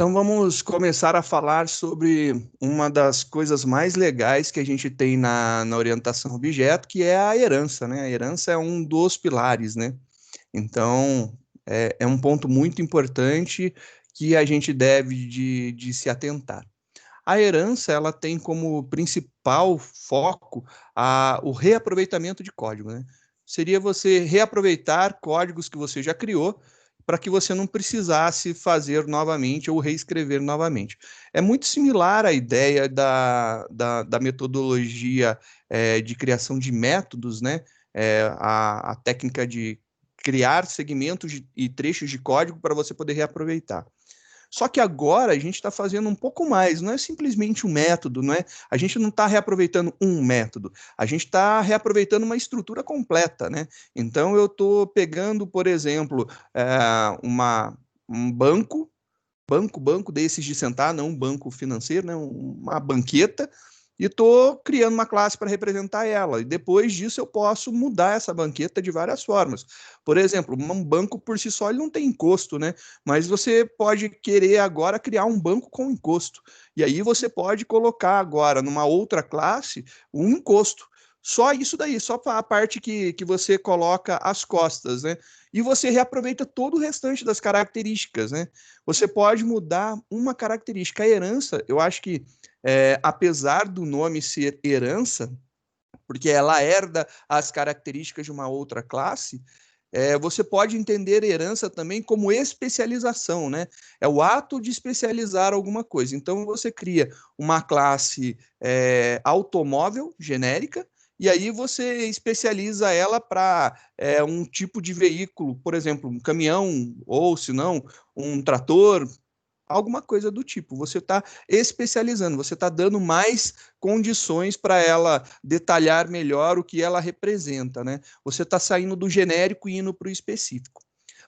Então vamos começar a falar sobre uma das coisas mais legais que a gente tem na orientação objeto, que é a herança, né? A herança é um dos pilares, né? Então é um ponto muito importante que a gente deve de se atentar. A herança, ela tem como principal foco o reaproveitamento de código, né? Seria você reaproveitar códigos que você já criou para que você não precisasse fazer novamente ou reescrever novamente. É muito similar à ideia da metodologia de criação de métodos, né? A técnica de criar segmentos e trechos de código para você poder reaproveitar. Só que agora a gente está fazendo um pouco mais, não é simplesmente um método, não é? A gente não está reaproveitando um método, a gente está reaproveitando uma estrutura completa, né? Então eu estou pegando, por exemplo, um banco desses de sentar, não um banco financeiro, né? Uma banqueta, e estou criando uma classe para representar ela. E depois disso eu posso mudar essa banqueta de várias formas. Por exemplo, um banco por si só ele não tem encosto, né? Mas você pode querer agora criar um banco com encosto. E aí você pode colocar agora numa outra classe um encosto. Só isso daí, só a parte que você coloca as costas, né? E você reaproveita todo o restante das características, né? Você pode mudar uma característica. A herança, eu acho que, apesar do nome ser herança, porque ela herda as características de uma outra classe, você pode entender herança também como especialização, né? É o ato de especializar alguma coisa. Então, você cria uma classe automóvel genérica, e aí você especializa ela para um tipo de veículo, por exemplo, um caminhão, ou se não, um trator, alguma coisa do tipo. Você está especializando, você está dando mais condições para ela detalhar melhor o que ela representa, né? Você está saindo do genérico e indo para o específico.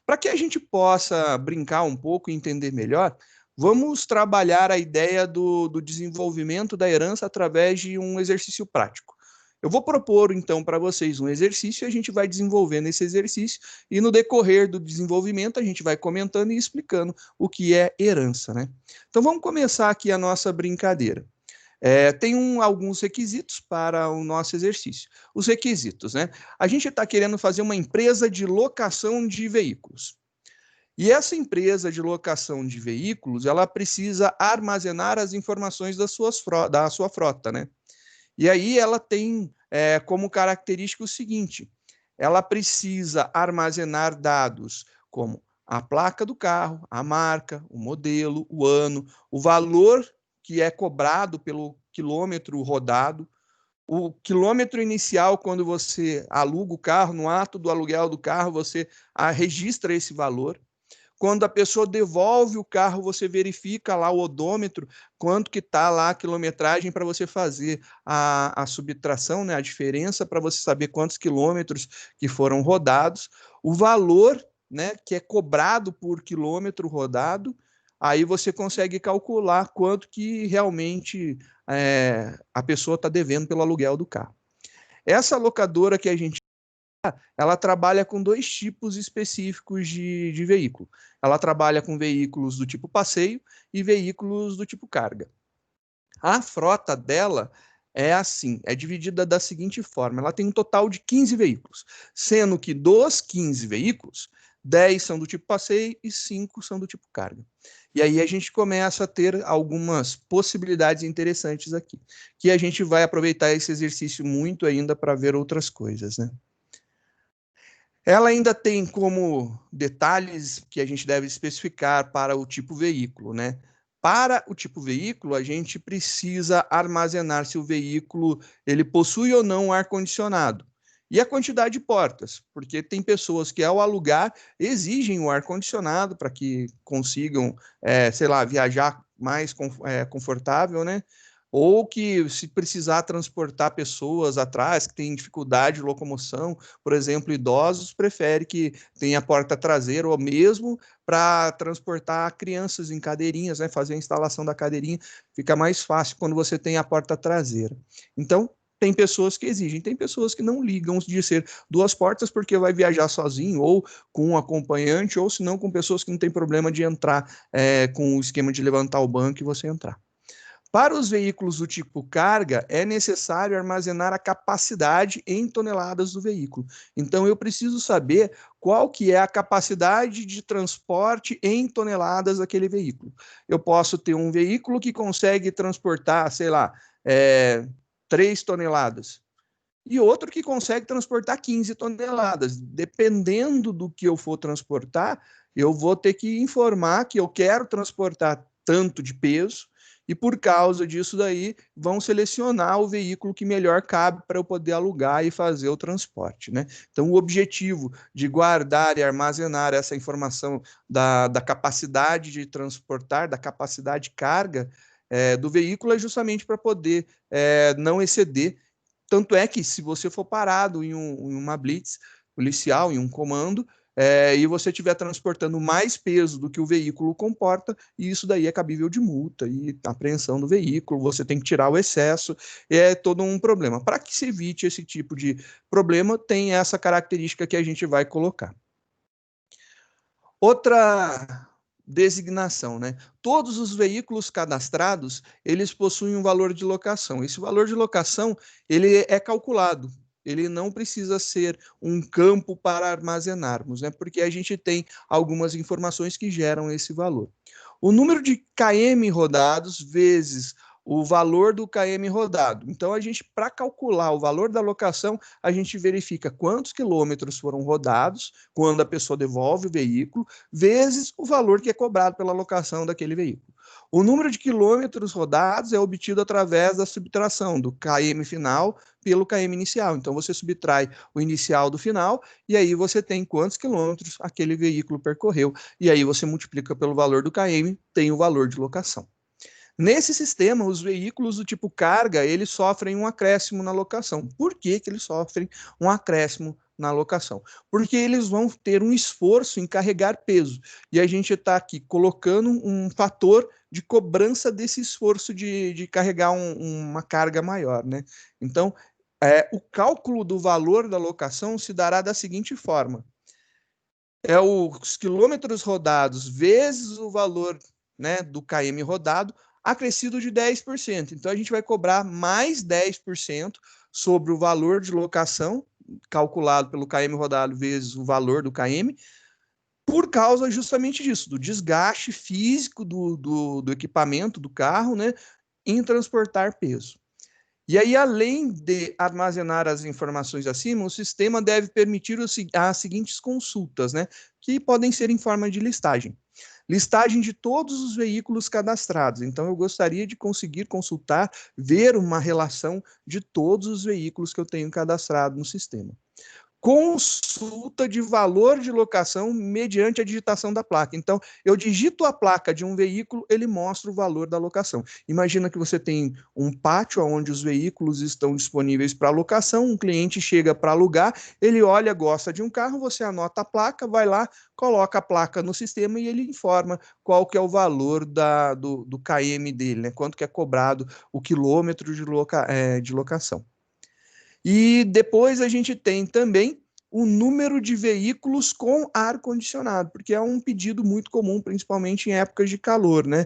Para que a gente possa brincar um pouco e entender melhor, vamos trabalhar a ideia do desenvolvimento da herança através de um exercício prático. Eu vou propor, então, para vocês um exercício e a gente vai desenvolvendo esse exercício e no decorrer do desenvolvimento a gente vai comentando e explicando o que é herança, né? Então vamos começar aqui a nossa brincadeira. Tem alguns requisitos para o nosso exercício. Os requisitos, né? A gente está querendo fazer uma empresa de locação de veículos. E essa empresa de locação de veículos, ela precisa armazenar as informações da sua frota, né? E aí ela tem como característica o seguinte: ela precisa armazenar dados como a placa do carro, a marca, o modelo, o ano, o valor que é cobrado pelo quilômetro rodado, o quilômetro inicial, quando você aluga o carro, no ato do aluguel do carro, você registra esse valor. Quando a pessoa devolve o carro, você verifica lá o odômetro, quanto que está lá a quilometragem para você fazer a subtração, né, a diferença para você saber quantos quilômetros que foram rodados, o valor, né, que é cobrado por quilômetro rodado, aí você consegue calcular quanto que realmente a pessoa está devendo pelo aluguel do carro. Essa locadora que a gente ela trabalha com dois tipos específicos de veículo. Ela trabalha com veículos do tipo passeio e veículos do tipo carga. A frota dela é assim, é dividida da seguinte forma: ela tem um total de 15 veículos, sendo que dos 15 veículos, 10 são do tipo passeio e 5 são do tipo carga. E aí a gente começa a ter algumas possibilidades interessantes aqui, que a gente vai aproveitar esse exercício muito ainda para ver outras coisas, né? Ela ainda tem como detalhes que a gente deve especificar para o tipo veículo, né? Para o tipo veículo, a gente precisa armazenar se o veículo ele possui ou não ar-condicionado. E a quantidade de portas, porque tem pessoas que ao alugar exigem o ar-condicionado para que consigam, sei lá, viajar mais confortável, né? Ou que se precisar transportar pessoas atrás que têm dificuldade de locomoção, por exemplo, idosos, prefere que tenha porta traseira ou mesmo para transportar crianças em cadeirinhas, né? Fazer a instalação da cadeirinha fica mais fácil quando você tem a porta traseira. Então, tem pessoas que exigem, tem pessoas que não ligam de ser duas portas porque vai viajar sozinho ou com um acompanhante, ou se não com pessoas que não tem problema de entrar com o esquema de levantar o banco e você entrar. Para os veículos do tipo carga, é necessário armazenar a capacidade em toneladas do veículo. Então, eu preciso saber qual que é a capacidade de transporte em toneladas daquele veículo. Eu posso ter um veículo que consegue transportar, sei lá, 3 toneladas, e outro que consegue transportar 15 toneladas. Dependendo do que eu for transportar, eu vou ter que informar que eu quero transportar tanto de peso, e por causa disso daí, vão selecionar o veículo que melhor cabe para eu poder alugar e fazer o transporte, né? Então, o objetivo de guardar e armazenar essa informação da capacidade de transportar, da capacidade de carga do veículo é justamente para poder não exceder. Tanto é que se você for parado em uma blitz policial, em um comando, e você estiver transportando mais peso do que o veículo comporta, e isso daí é cabível de multa e apreensão do veículo, você tem que tirar o excesso, é todo um problema. Para que se evite esse tipo de problema, tem essa característica que a gente vai colocar. Outra designação, né? Todos os veículos cadastrados, eles possuem um valor de locação. Esse valor de locação, ele é calculado. Ele não precisa ser um campo para armazenarmos, né? Porque a gente tem algumas informações que geram esse valor. O número de km rodados vezes o valor do km rodado. Então, a gente, para calcular o valor da locação, a gente verifica quantos quilômetros foram rodados quando a pessoa devolve o veículo, vezes o valor que é cobrado pela locação daquele veículo. O número de quilômetros rodados é obtido através da subtração do km final pelo km inicial. Então, você subtrai o inicial do final e aí você tem quantos quilômetros aquele veículo percorreu. E aí você multiplica pelo valor do km, tem o valor de locação. Nesse sistema, os veículos do tipo carga, eles sofrem um acréscimo na locação. Por que que eles sofrem um acréscimo na locação? Porque eles vão ter um esforço em carregar peso. E a gente está aqui colocando um fator de cobrança desse esforço de carregar uma carga maior, né? Então, o cálculo do valor da locação se dará da seguinte forma. É os quilômetros rodados vezes o valor, né, do km rodado, acrescido de 10%. Então, a gente vai cobrar mais 10% sobre o valor de locação, calculado pelo km rodado vezes o valor do km, por causa justamente disso, do desgaste físico do equipamento, do carro, né, em transportar peso. E aí, além de armazenar as informações acima, o sistema deve permitir as seguintes consultas, né, que podem ser em forma de listagem. Listagem de todos os veículos cadastrados. Então, eu gostaria de conseguir consultar, ver uma relação de todos os veículos que eu tenho cadastrado no sistema. Consulta de valor de locação mediante a digitação da placa. Então, eu digito a placa de um veículo, ele mostra o valor da locação. Imagina que você tem um pátio onde os veículos estão disponíveis para locação, um cliente chega para alugar, ele olha, gosta de um carro, você anota a placa, vai lá, coloca a placa no sistema e ele informa qual que é o valor do KM dele, né? Quanto que é cobrado o quilômetro de locação. E depois a gente tem também o número de veículos com ar-condicionado, porque é um pedido muito comum, principalmente em épocas de calor, né?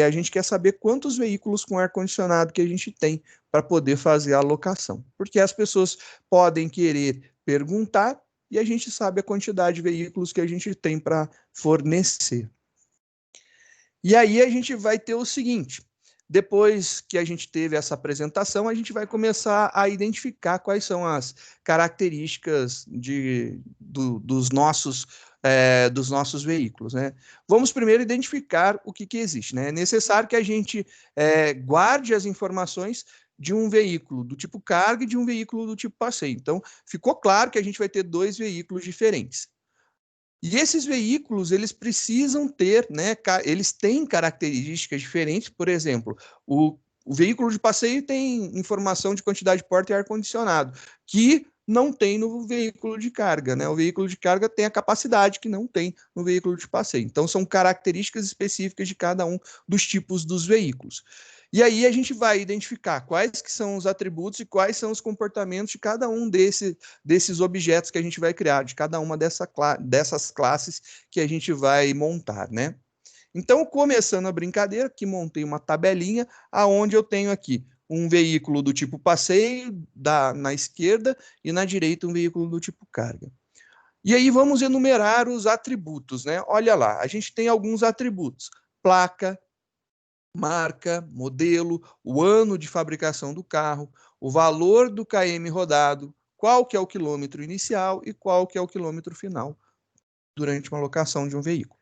A gente quer saber quantos veículos com ar-condicionado que a gente tem para poder fazer a alocação, porque as pessoas podem querer perguntar e a gente sabe a quantidade de veículos que a gente tem para fornecer. E aí a gente vai ter o seguinte: depois que a gente teve essa apresentação, a gente vai começar a identificar quais são as características dos nossos veículos, né? Vamos primeiro identificar o que existe, né? É necessário que a gente guarde as informações de um veículo do tipo carga e de um veículo do tipo passeio. Então, ficou claro que a gente vai ter dois veículos diferentes. E esses veículos, eles precisam ter, né, eles têm características diferentes. Por exemplo, o veículo de passeio tem informação de quantidade de porta e ar-condicionado, que não tem no veículo de carga, né? O veículo de carga tem a capacidade que não tem no veículo de passeio. Então, são características específicas de cada um dos tipos dos veículos. E aí a gente vai identificar quais que são os atributos e quais são os comportamentos de cada um desses objetos que a gente vai criar, de cada uma dessas classes que a gente vai montar, né? Então, começando a brincadeira, aqui montei uma tabelinha aonde eu tenho aqui um veículo do tipo passeio na esquerda e na direita um veículo do tipo carga. E aí vamos enumerar os atributos, né? Olha lá, a gente tem alguns atributos: placa, marca, modelo, o ano de fabricação do carro, o valor do km rodado, qual que é o quilômetro inicial e qual que é o quilômetro final durante uma locação de um veículo.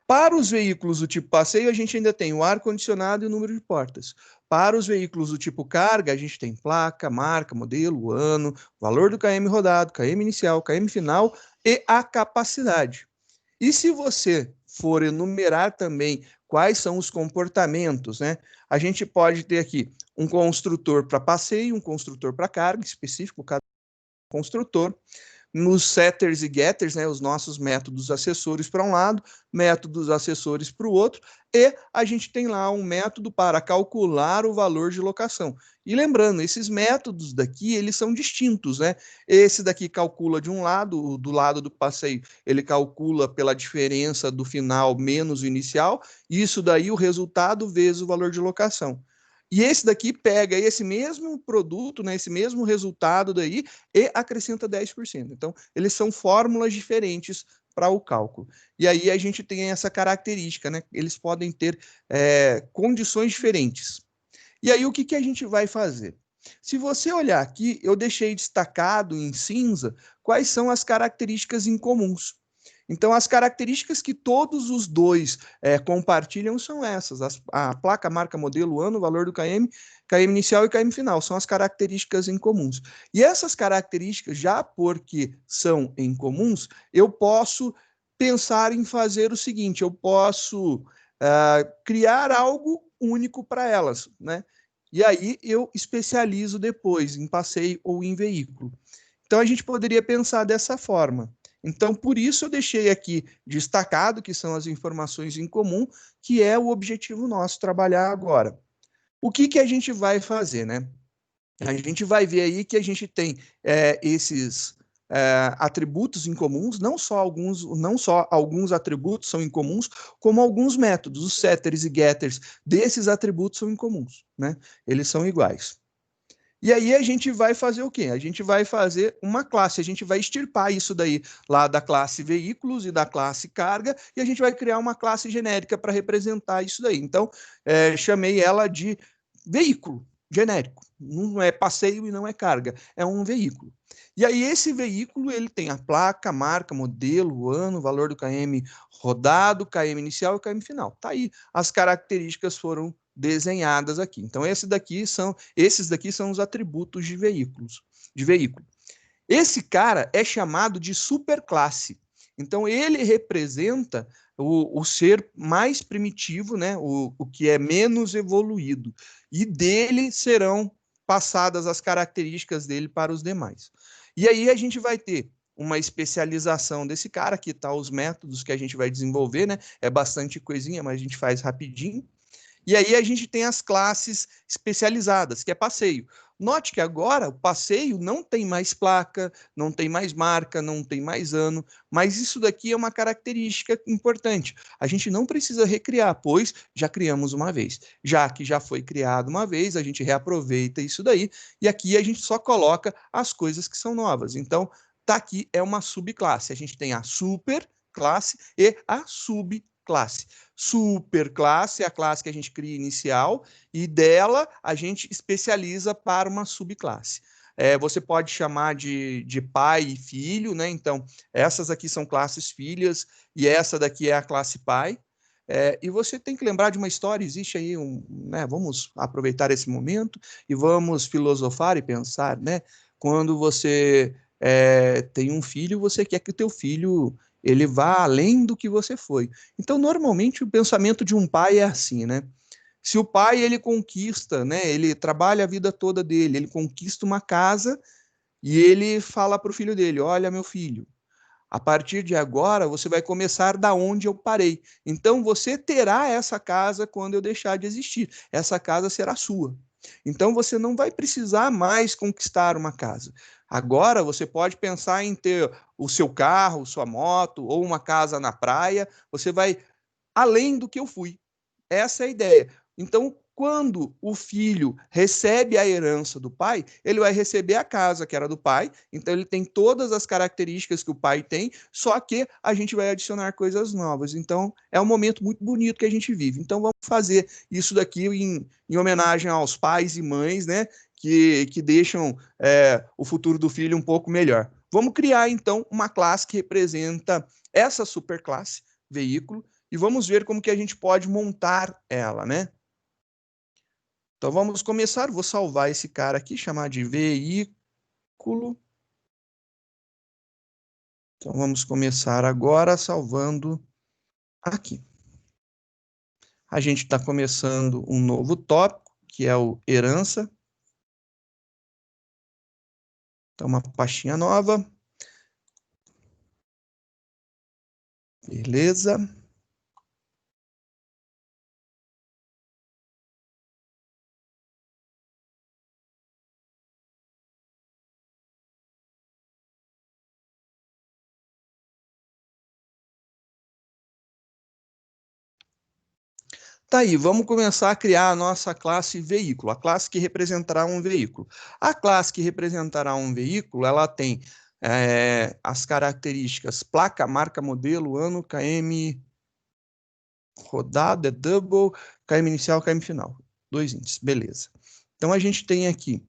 Para os veículos do tipo passeio, a gente ainda tem o ar-condicionado e o número de portas. Para os veículos do tipo carga, a gente tem placa, marca, modelo, ano, valor do km rodado, km inicial, km final e a capacidade. E se você for enumerar também quais são os comportamentos, né? A gente pode ter aqui um construtor para passeio, um construtor para carga, específico cada construtor. Nos setters e getters, né, os nossos métodos acessórios para um lado, métodos acessórios para o outro, e a gente tem lá um método para calcular o valor de locação. E lembrando, esses métodos daqui, eles são distintos, né? Esse daqui calcula de um lado, do lado do passeio, ele calcula pela diferença do final menos o inicial, isso daí o resultado vezes o valor de locação. E esse daqui pega esse mesmo produto, né, esse mesmo resultado daí e acrescenta 10%. Então, eles são fórmulas diferentes para o cálculo. E aí a gente tem essa característica, né? Eles podem ter condições diferentes. E aí o que a gente vai fazer? Se você olhar aqui, eu deixei destacado em cinza quais são as características incomuns. Então, as características que todos os dois compartilham são essas: a placa, marca, modelo, ano, valor do KM, KM inicial e KM final, são as características incomuns. E essas características, já porque são incomuns, eu posso pensar em fazer o seguinte: eu posso criar algo único para elas, né? E aí eu especializo depois em passeio ou em veículo. Então a gente poderia pensar dessa forma. Então, por isso eu deixei aqui destacado que são as informações em comum, que é o objetivo nosso trabalhar agora. O que a gente vai fazer, né? A gente vai ver aí que a gente tem esses atributos incomuns, não só alguns atributos são incomuns, como alguns métodos, os setters e getters desses atributos são incomuns, né? Eles são iguais. E aí a gente vai fazer o quê? A gente vai fazer uma classe, a gente vai extirpar isso daí lá da classe veículos e da classe carga, e a gente vai criar uma classe genérica para representar isso daí. Então, chamei ela de veículo genérico. Não é passeio e não é carga, é um veículo. E aí esse veículo, ele tem a placa, marca, modelo, ano, valor do KM rodado, KM inicial e KM final. Tá aí, as características foram desenhadas aqui. Então, esses daqui são os atributos de veículos, de veículo. Esse cara é chamado de superclasse. Então, ele representa o ser mais primitivo, né? O que é menos evoluído. E dele serão passadas as características dele para os demais. E aí a gente vai ter uma especialização desse cara, que tá os métodos que a gente vai desenvolver, né? É bastante coisinha, mas a gente faz rapidinho. E aí a gente tem as classes especializadas, que é passeio. Note que agora o passeio não tem mais placa, não tem mais marca, não tem mais ano, mas isso daqui é uma característica importante. A gente não precisa recriar, pois já criamos uma vez. Já que já foi criado uma vez, a gente reaproveita isso daí, e aqui a gente só coloca as coisas que são novas. Então, tá aqui, é uma subclasse. A gente tem a superclasse e a subclasse. Superclasse é a classe que a gente cria inicial e dela a gente especializa para uma subclasse. Você pode chamar de pai e filho, né? Então, essas aqui são classes filhas e essa daqui é a classe pai. E você tem que lembrar de uma história, existe aí né? Vamos aproveitar esse momento e vamos filosofar e pensar, né? Quando você tem um filho, você quer que o teu filho ele vá além do que você foi. Então, normalmente, o pensamento de um pai é assim, né? Se o pai, ele conquista, né? Ele trabalha a vida toda dele, ele conquista uma casa e ele fala para o filho dele, olha, meu filho, A partir de agora, você vai começar da onde eu parei. Então, você terá essa casa quando eu deixar de existir. Essa casa será sua. Então, você não vai precisar mais conquistar uma casa. Agora, você pode pensar em ter o seu carro, sua moto ou uma casa na praia. Você vai além do que eu fui. Essa é a ideia. Então, quando o filho recebe a herança do pai, ele vai receber a casa que era do pai, então ele tem todas as características que o pai tem, só que a gente vai adicionar coisas novas. Então, é um momento muito bonito que a gente vive. Então, vamos fazer isso daqui em homenagem aos pais e mães, né, que deixam o futuro do filho um pouco melhor. Vamos criar, então, uma classe que representa essa superclasse, veículo, e vamos ver como que a gente pode montar ela, né? Então vamos começar, vou salvar esse cara aqui, chamar de veículo. Então vamos começar agora salvando aqui. A gente está começando um novo tópico, que é o herança. Então uma pastinha nova. Beleza. Tá aí, vamos começar a criar a nossa classe veículo, a classe que representará um veículo. A classe que representará um veículo, ela tem as características placa, marca, modelo, ano, KM rodada, é double, KM inicial, KM final. 2 índices, beleza. Então a gente tem aqui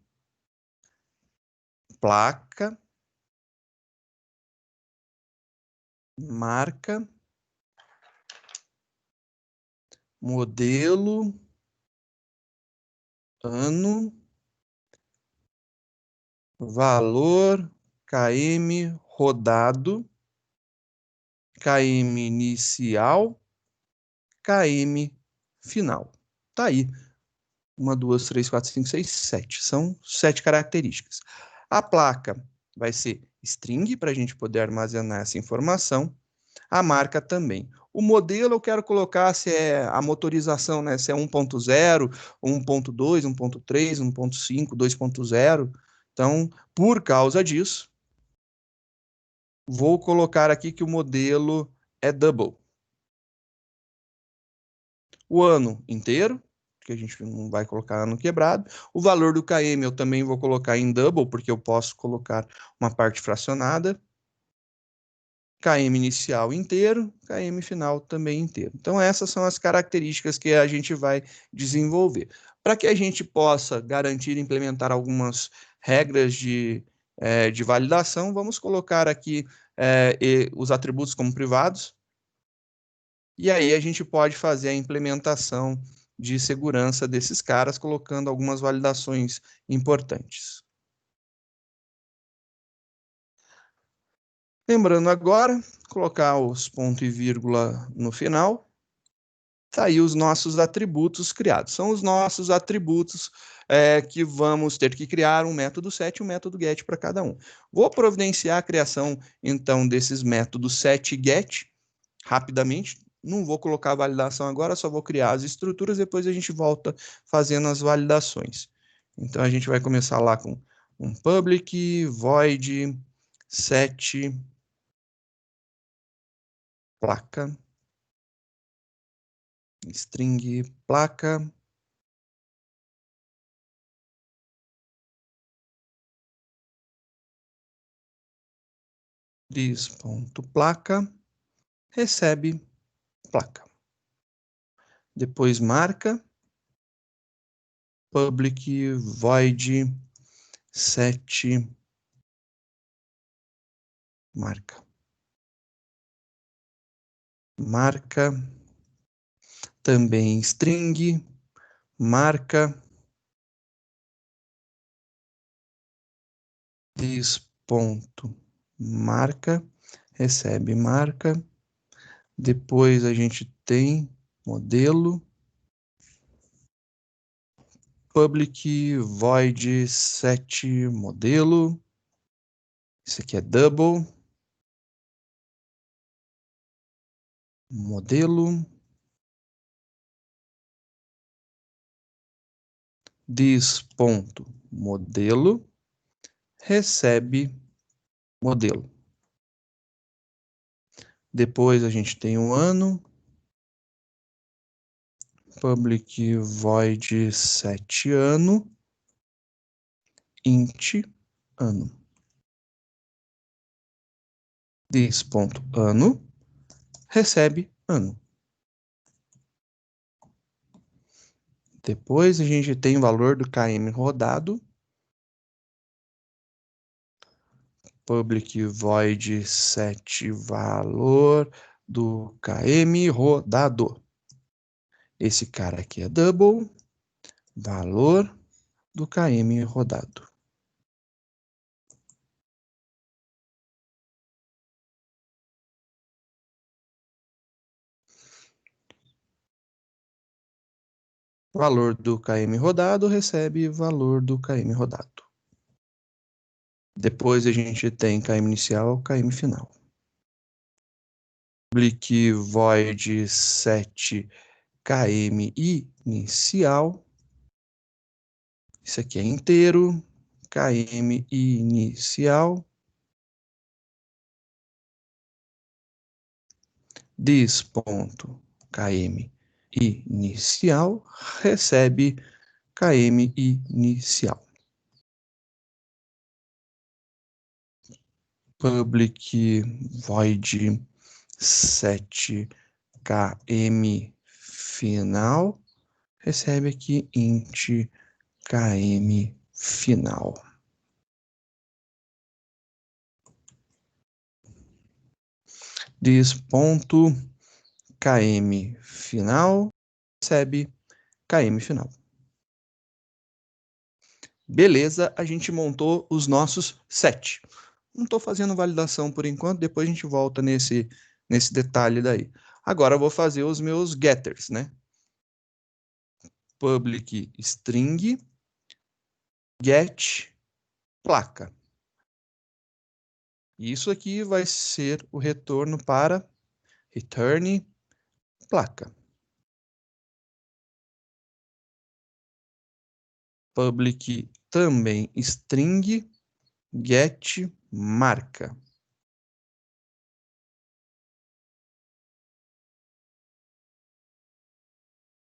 placa, marca, modelo, ano, valor, KM rodado, KM inicial, KM final. Tá aí. 1, 2, 3, 4, 5, 6, 7. São 7 características. A placa vai ser string, para a gente poder armazenar essa informação. A marca também. O modelo eu quero colocar se é a motorização, né? Se é 1.0, 1.2, 1.3, 1.5, 2.0. Então, por causa disso, vou colocar aqui que o modelo é double. O ano inteiro, que a gente não vai colocar ano quebrado. O valor do KM eu também vou colocar em double, porque eu posso colocar uma parte fracionada. KM inicial inteiro, KM final também inteiro. Então, essas são as características que a gente vai desenvolver. Para que a gente possa garantir e implementar algumas regras de validação, vamos colocar aqui os atributos como privados, e aí a gente pode fazer a implementação de segurança desses caras, colocando algumas validações importantes. Lembrando agora, colocar os ponto e vírgula no final. Tá aí os nossos atributos criados. São os nossos atributos que vamos ter que criar um método set e um método get para cada um. Vou providenciar a criação, então, desses métodos set e get rapidamente. Não vou colocar a validação agora, só vou criar as estruturas, depois a gente volta fazendo as validações. Então, a gente vai começar lá com um public void set placa, string placa, this.placa, recebe placa. Depois marca, public void set marca. Marca, também string, marca, this.marca, recebe marca. Depois a gente tem modelo, public void set modelo. Isso aqui é double. modelo, this.modelo recebe modelo. Depois a gente tem o ano, public void set ano, int ano. This.ano recebe ano. Depois a gente tem o valor do KM rodado, public void set valor do KM rodado. Esse cara aqui é double, valor do KM rodado. Valor do KM rodado recebe valor do KM rodado. Depois a gente tem KM inicial, KM final. Public void set KM inicial. Isso aqui é inteiro. KM inicial. This.km inicial recebe KM inicial. Public void set KM final recebe aqui int KM final. This.km final recebe KM final. Beleza, a gente montou os nossos 7. Não estou fazendo validação por enquanto, depois a gente volta nesse detalhe daí. Agora eu vou fazer os meus getters, né? Public string get placa. Isso aqui vai ser o retorno para return placa. Public também string get marca.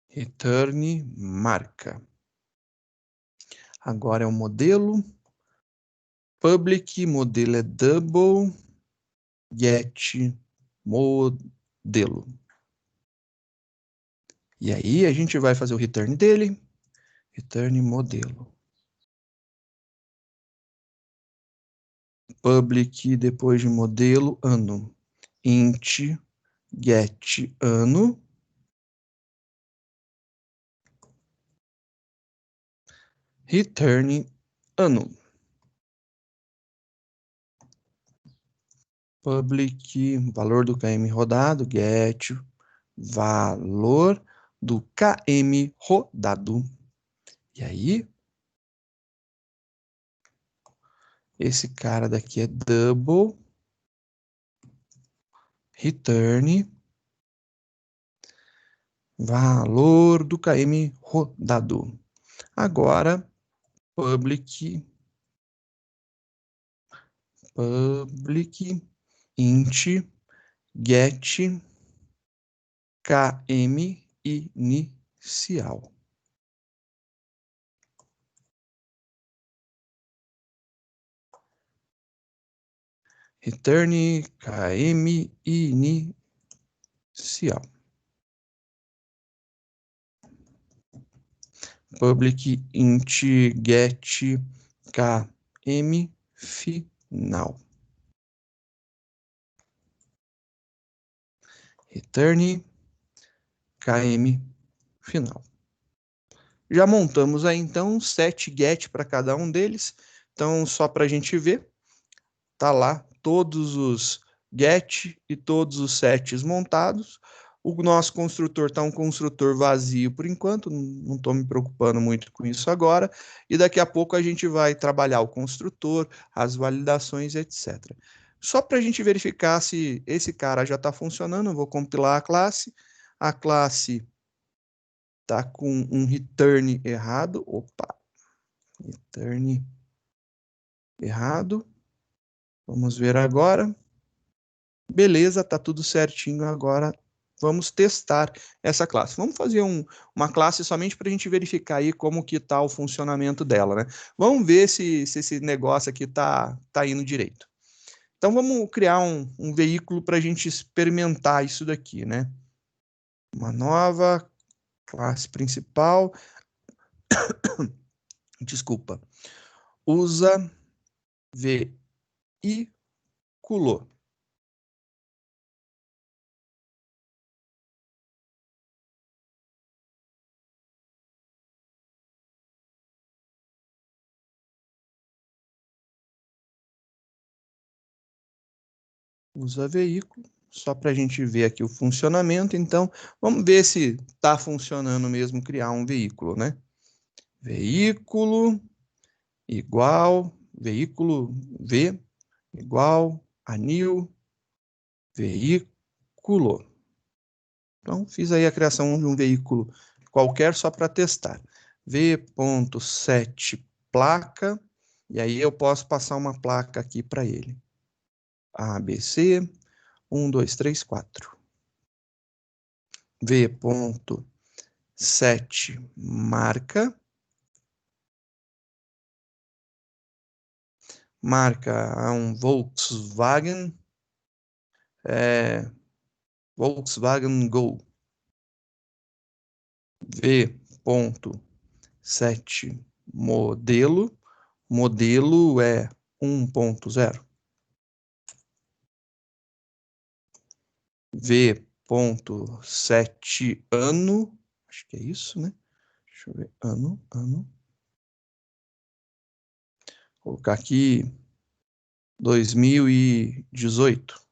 Return marca. Agora é o modelo. Public modelo é double get modelo. E aí a gente vai fazer o return dele. Return modelo. Public depois de modelo ano. Int get ano. Return ano. Public valor do KM rodado. Get valor do KM rodado. E aí, esse cara daqui é double return valor do KM rodado. Agora, public int get KM inicial. Return KM inicial. Public int get KM final. Return KM final. Já montamos aí então 7 get para cada um deles. Então, só para a gente ver, tá lá todos os get e todos os sets montados. O nosso construtor está um construtor vazio por enquanto, não estou me preocupando muito com isso agora. E daqui a pouco a gente vai trabalhar o construtor, as validações, etc. Só para a gente verificar se esse cara já está funcionando, eu vou compilar a classe. A classe está com um return errado. Opa, return errado. Vamos ver agora. Beleza, tá tudo certinho agora. Vamos testar essa classe. Vamos fazer uma classe somente para a gente verificar aí como que está o funcionamento dela, né? Vamos ver se esse negócio aqui tá indo direito. Então, vamos criar um veículo para a gente experimentar isso daqui, né? Uma nova classe principal. Desculpa. Usa veículo. Usa veículo. Só para a gente ver aqui o funcionamento. Então, vamos ver se está funcionando mesmo criar um veículo, né? Veículo igual, veículo V igual a new veículo. Então, fiz aí a criação de um veículo qualquer só para testar. V.set placa, e aí eu posso passar uma placa aqui para ele. ABC 1, 2, 3, 4. V.set marca. Marca um Volkswagen. Volkswagen Gol. V.set modelo. Modelo é 1.0. V.set ano. Acho que é isso, né? Deixa eu ver. Ano. Vou colocar aqui 2018.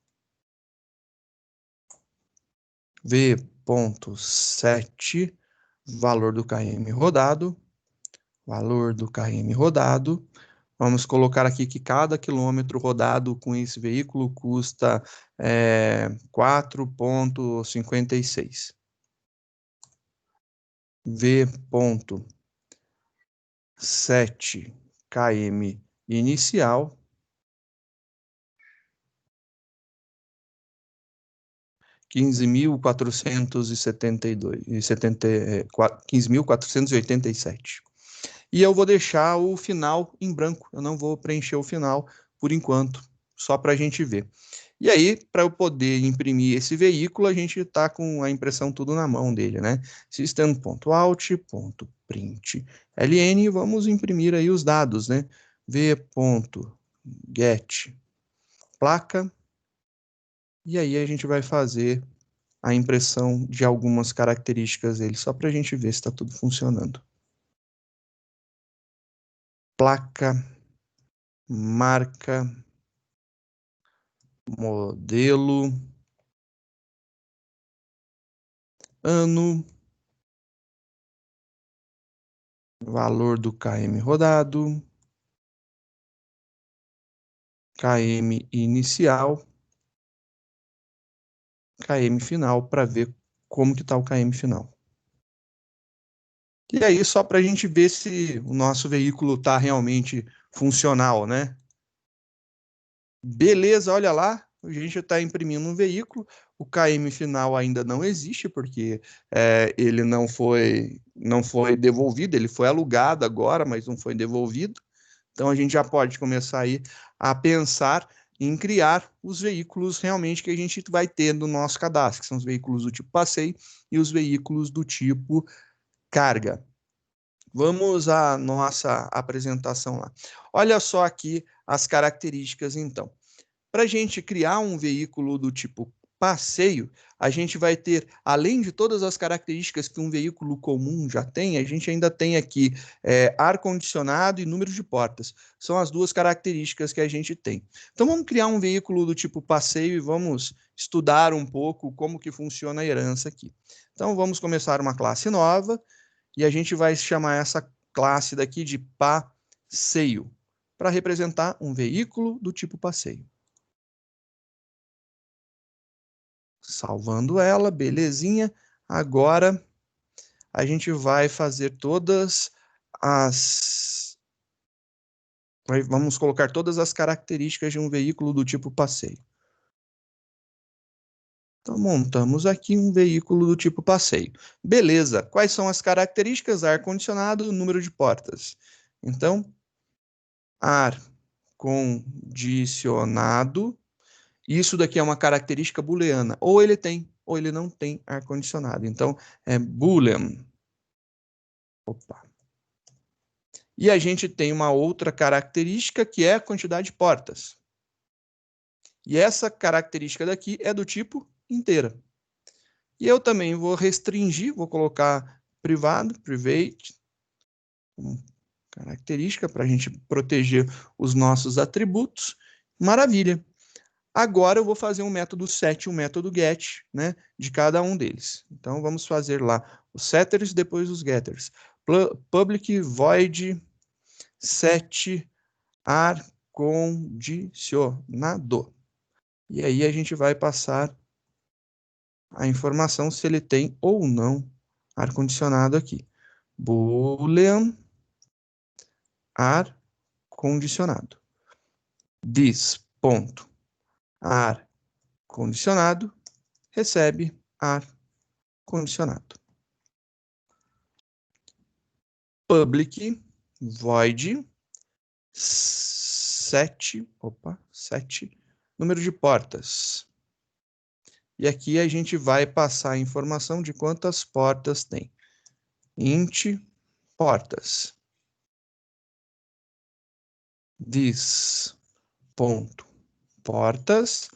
V.set valor do KM rodado. Valor do KM rodado. Vamos colocar aqui que cada quilômetro rodado com esse veículo custa 4,56. V.set KM inicial. 15.487. E eu vou deixar o final em branco. Eu não vou preencher o final por enquanto, só para a gente ver. E aí, para eu poder imprimir esse veículo, a gente está com a impressão tudo na mão dele, né? System.out.println, vamos imprimir aí os dados, né? v.get placa, e aí a gente vai fazer a impressão de algumas características dele, só para a gente ver se está tudo funcionando. Placa, marca, modelo, ano, valor do KM rodado, KM inicial, KM final, para ver como que está o KM final. E aí, só para a gente ver se o nosso veículo está realmente funcional, né? Beleza, olha lá, a gente está imprimindo um veículo, o KM final ainda não existe, porque ele não foi devolvido, ele foi alugado agora, mas não foi devolvido. Então a gente já pode começar aí a pensar em criar os veículos realmente que a gente vai ter no nosso cadastro, que são os veículos do tipo passeio e os veículos do tipo carga. Vamos à nossa apresentação lá. Olha só aqui as características, então. Para a gente criar um veículo do tipo passeio, a gente vai ter, além de todas as características que um veículo comum já tem, a gente ainda tem aqui ar-condicionado e número de portas. São as duas características que a gente tem. Então vamos criar um veículo do tipo passeio e vamos estudar um pouco como que funciona a herança aqui. Então vamos começar uma classe nova e a gente vai chamar essa classe daqui de passeio, para representar um veículo do tipo passeio. Salvando ela, belezinha. Agora a gente vai fazer todas as... Vamos colocar todas as características de um veículo do tipo passeio. Então, montamos aqui um veículo do tipo passeio. Beleza, quais são as características? Ar-condicionado, número de portas. Então, ar-condicionado. Isso daqui é uma característica booleana. Ou ele tem, ou ele não tem ar-condicionado. Então, é boolean. Opa. E a gente tem uma outra característica que é a quantidade de portas. E essa característica daqui é do tipo inteira. E eu também vou restringir, vou colocar privado, private, característica para a gente proteger os nossos atributos. Maravilha. Agora eu vou fazer um método set e um método get, né, de cada um deles. Então vamos fazer lá os setters e depois os getters. Public void set ar-condicionado. E aí a gente vai passar a informação se ele tem ou não ar-condicionado aqui. Boolean ar-condicionado. This ponto ar-condicionado recebe ar-condicionado. Public void set número de portas. E aqui a gente vai passar a informação de quantas portas tem. Int portas. This ponto portas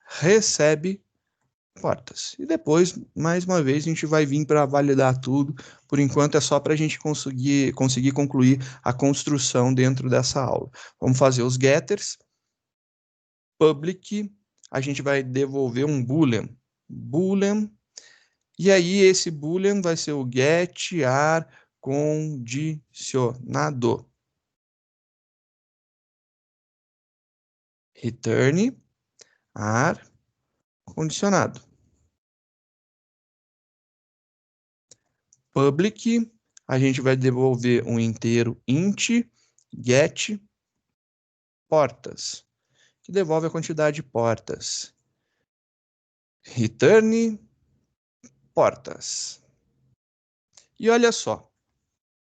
recebe portas. E depois, mais uma vez, a gente vai vir para validar tudo. Por enquanto é só para a gente conseguir concluir a construção dentro dessa aula. Vamos fazer os getters. Public, a gente vai devolver um boolean. Boolean. E aí esse boolean vai ser o get ar-condicionado. Return ar-condicionado. Public, a gente vai devolver um inteiro int get portas, que devolve a quantidade de portas. Return portas. E olha só,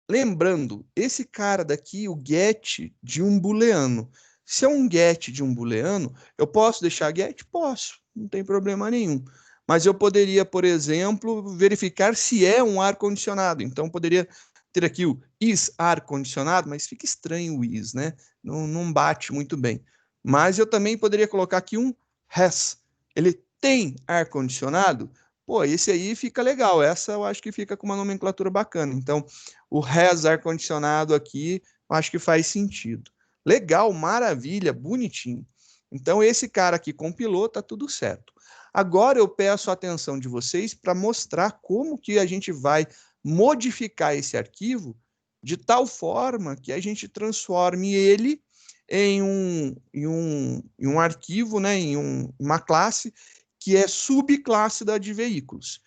lembrando, esse cara daqui, o get de um booleano. Se é um get de um booleano, eu posso deixar get? Posso, não tem problema nenhum. Mas eu poderia, por exemplo, verificar se é um ar-condicionado. Então, poderia ter aqui o is ar-condicionado, mas fica estranho o is, né? Não bate muito bem. Mas eu também poderia colocar aqui um has. Ele tem ar-condicionado? Pô, esse aí fica legal. Essa eu acho que fica com uma nomenclatura bacana. Então, o has ar-condicionado aqui, eu acho que faz sentido. Legal, maravilha, bonitinho. Então, esse cara aqui compilou, tá tudo certo. Agora eu peço a atenção de vocês para mostrar como que a gente vai modificar esse arquivo de tal forma que a gente transforme ele em um arquivo, né, uma classe que é subclasse da de veículos.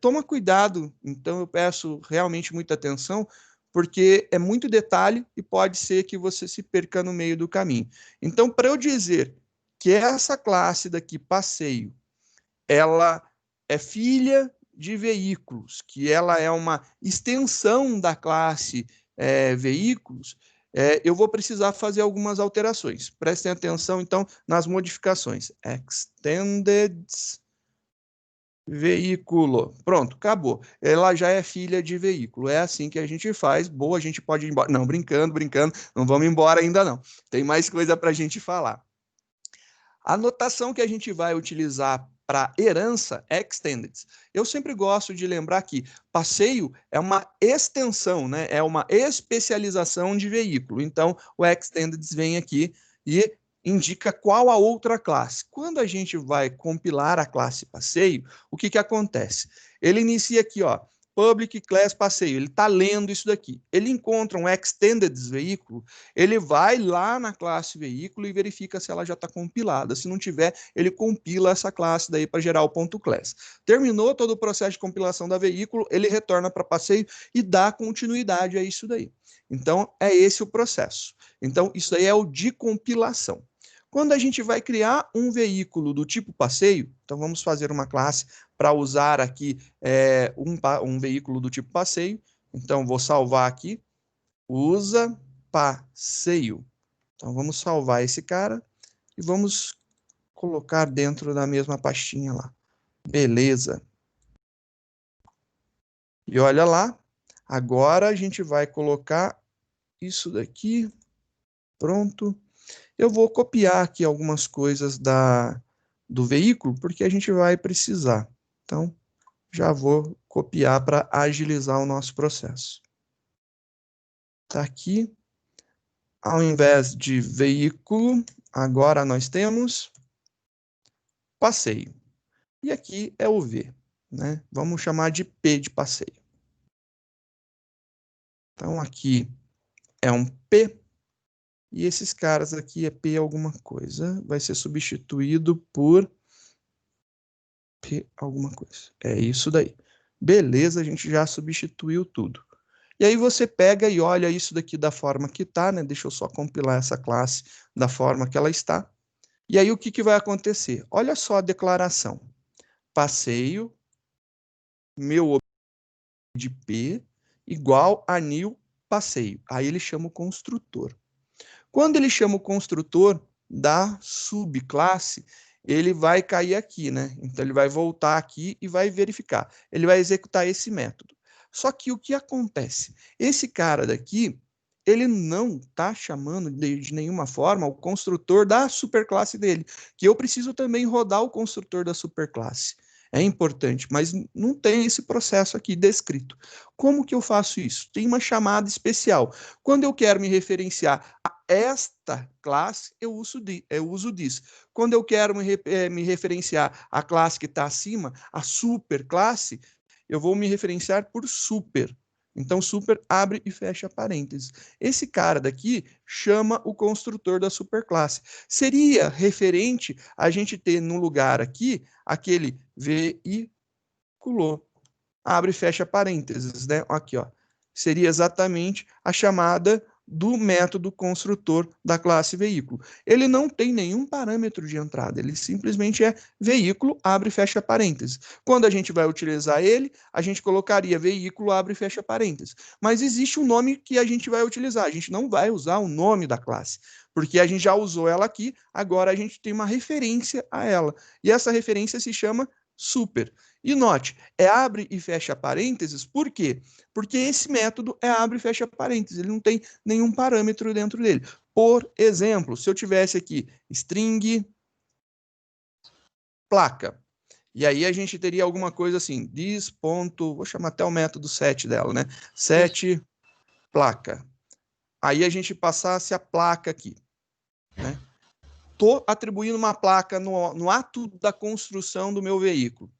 Toma cuidado, então eu peço realmente muita atenção, porque é muito detalhe e pode ser que você se perca no meio do caminho. Então, para eu dizer que essa classe daqui, passeio, ela é filha de veículos, que ela é uma extensão da classe veículos, eu vou precisar fazer algumas alterações. Prestem atenção, então, nas modificações. Extended veículo. Pronto, acabou. Ela já é filha de veículo. É assim que a gente faz. Boa, a gente pode ir embora. Não, brincando. Não vamos embora ainda não. Tem mais coisa para a gente falar. A notação que a gente vai utilizar para herança é extended. Eu sempre gosto de lembrar que passeio é uma extensão, né? É uma especialização de veículo. Então, o extended vem aqui e indica qual a outra classe. Quando a gente vai compilar a classe passeio, o que acontece? Ele inicia aqui, ó, public class passeio, ele está lendo isso daqui. Ele encontra um extended veículo, ele vai lá na classe veículo e verifica se ela já está compilada. Se não tiver, ele compila essa classe daí para gerar o ponto class. Terminou todo o processo de compilação da veículo, ele retorna para passeio e dá continuidade a isso daí. Então, é esse o processo. Então, isso aí é o de compilação. Quando a gente vai criar um veículo do tipo passeio, então vamos fazer uma classe para usar aqui um veículo do tipo passeio. Então, vou salvar aqui, usa passeio. Então, vamos salvar esse cara e vamos colocar dentro da mesma pastinha lá. Beleza. E olha lá, agora a gente vai colocar isso daqui, pronto. Eu vou copiar aqui algumas coisas do veículo, porque a gente vai precisar. Então, já vou copiar para agilizar o nosso processo. Está aqui. Ao invés de veículo, agora nós temos passeio. E aqui é o V, né? Vamos chamar de P de passeio. Então, aqui é um P. E esses caras aqui é P alguma coisa. Vai ser substituído por P alguma coisa. É isso daí. Beleza, a gente já substituiu tudo. E aí você pega e olha isso daqui da forma que está, né? Deixa eu só compilar essa classe da forma que ela está. E aí o que vai acontecer? Olha só a declaração. Passeio, meu de P, igual a new passeio. Aí ele chama o construtor. Quando ele chama o construtor da subclasse, ele vai cair aqui, né? Então ele vai voltar aqui e vai verificar. Ele vai executar esse método. Só que o que acontece? Esse cara daqui, ele não está chamando de nenhuma forma o construtor da superclasse dele, que eu preciso também rodar o construtor da superclasse. É importante, mas não tem esse processo aqui descrito. Como que eu faço isso? Tem uma chamada especial. Quando eu quero me referenciar a esta classe, eu uso disso. Quando eu quero me referenciar à classe que está acima, a superclasse, eu vou me referenciar por super. Então, super abre e fecha parênteses. Esse cara daqui chama o construtor da superclasse. Seria referente a gente ter no lugar aqui aquele veículo, abre e fecha parênteses, né? Aqui, ó. Seria exatamente a chamada do método construtor da classe veículo. Ele não tem nenhum parâmetro de entrada, ele simplesmente é veículo, abre e fecha parênteses. Quando a gente vai utilizar ele, a gente colocaria veículo, abre e fecha parênteses. Mas existe um nome que a gente vai utilizar, a gente não vai usar o nome da classe, porque a gente já usou ela aqui, agora a gente tem uma referência a ela. E essa referência se chama super. E note, é abre e fecha parênteses, por quê? Porque esse método é abre e fecha parênteses, ele não tem nenhum parâmetro dentro dele. Por exemplo, se eu tivesse aqui string placa, e aí a gente teria alguma coisa assim, this ponto, vou chamar até o método set dela, né? Set placa. Aí a gente passasse a placa aqui, né? Estou atribuindo uma placa no ato da construção do meu veículo.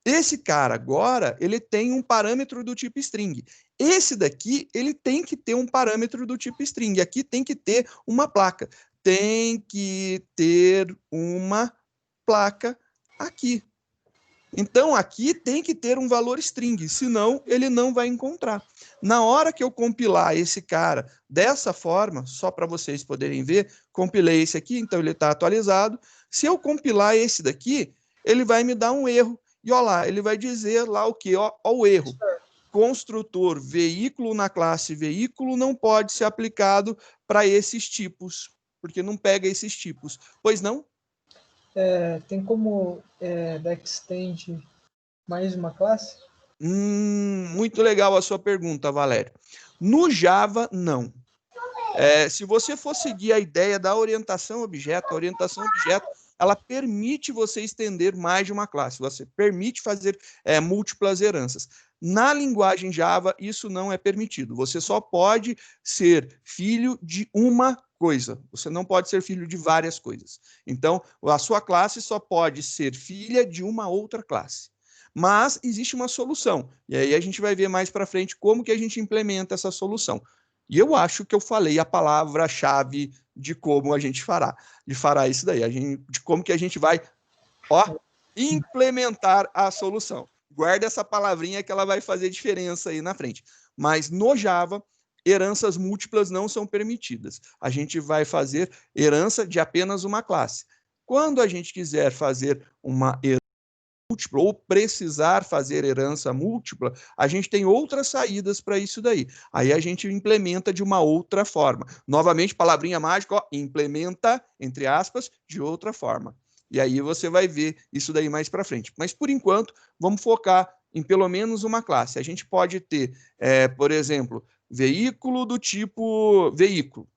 Esse cara agora, ele tem um parâmetro do tipo string. Esse daqui, ele tem que ter um parâmetro do tipo string. Aqui tem que ter uma placa. Tem que ter uma placa aqui. Então, aqui tem que ter um valor string, senão ele não vai encontrar. Na hora que eu compilar esse cara dessa forma, só para vocês poderem ver, compilei esse aqui, então ele está atualizado. Se eu compilar esse daqui, ele vai me dar um erro. E olha lá, ele vai dizer lá o quê? Ó o erro. Construtor veículo na classe veículo não pode ser aplicado para esses tipos, porque não pega esses tipos. Pois não? Tem como dar extend mais uma classe? Muito legal a sua pergunta, Valério. No Java, não. Se você for seguir a ideia da orientação objeto, a orientação objeto, ela permite você estender mais de uma classe, você permite fazer múltiplas heranças. Na linguagem Java, isso não é permitido. Você só pode ser filho de uma coisa. Você não pode ser filho de várias coisas. Então, a sua classe só pode ser filha de uma outra classe. Mas existe uma solução. E aí a gente vai ver mais para frente como que a gente implementa essa solução. E eu acho que eu falei a palavra-chave de como a gente fará isso daí, de como que a gente vai, implementar a solução. Guarda essa palavrinha que ela vai fazer diferença aí na frente. Mas no Java, heranças múltiplas não são permitidas. A gente vai fazer herança de apenas uma classe. Quando a gente quiser fazer uma herança múltipla ou precisar fazer herança múltipla, a gente tem outras saídas para isso daí. Aí a gente implementa de uma outra forma. Novamente, palavrinha mágica, implementa, entre aspas, de outra forma. E aí você vai ver isso daí mais para frente. Mas, por enquanto, vamos focar em pelo menos uma classe. A gente pode ter, por exemplo, veículo do tipo veículo.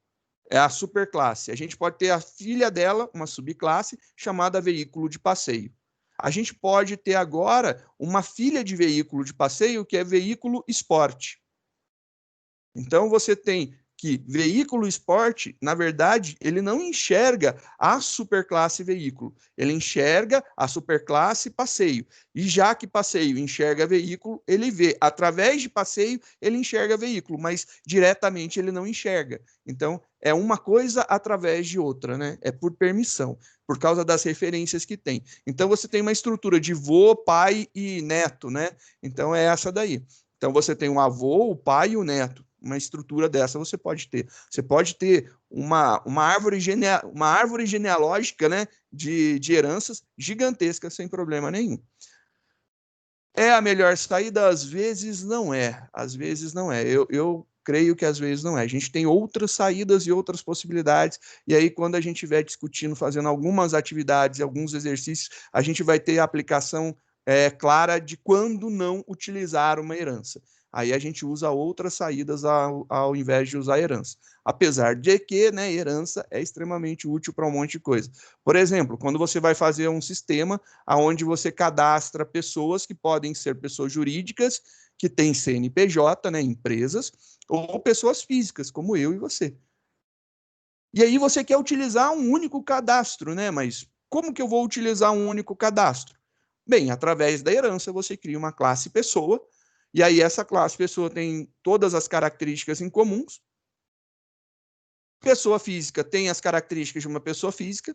É a superclasse. A gente pode ter a filha dela, uma subclasse, chamada veículo de passeio. A gente pode ter agora uma filha de veículo de passeio, que é veículo esporte. Então, você tem que veículo esporte, na verdade, ele não enxerga a superclasse veículo, ele enxerga a superclasse passeio. E já que passeio enxerga veículo, ele vê, através de passeio, ele enxerga veículo, mas diretamente ele não enxerga. Então, é uma coisa através de outra, né? É por permissão, por causa das referências que tem. Então, você tem uma estrutura de vô, pai e neto, né? Então, é essa daí. Então, você tem um avô, o pai e o neto. Uma estrutura dessa você pode ter. Você pode ter uma árvore genealógica, né, de heranças gigantesca sem problema nenhum. É a melhor saída? Às vezes não é. Às vezes não é. Eu creio que às vezes não é. A gente tem outras saídas e outras possibilidades, e aí quando a gente estiver discutindo, fazendo algumas atividades, alguns exercícios, a gente vai ter a aplicação clara de quando não utilizar uma herança. Aí a gente usa outras saídas ao invés de usar herança. Apesar de que, né, herança é extremamente útil para um monte de coisa. Por exemplo, quando você vai fazer um sistema onde você cadastra pessoas que podem ser pessoas jurídicas, que têm CNPJ, né, empresas, ou pessoas físicas, como eu e você. E aí você quer utilizar um único cadastro, né? Mas como que eu vou utilizar um único cadastro? Bem, através da herança você cria uma classe pessoa, e aí essa classe pessoa tem todas as características em comuns. Pessoa física tem as características de uma pessoa física,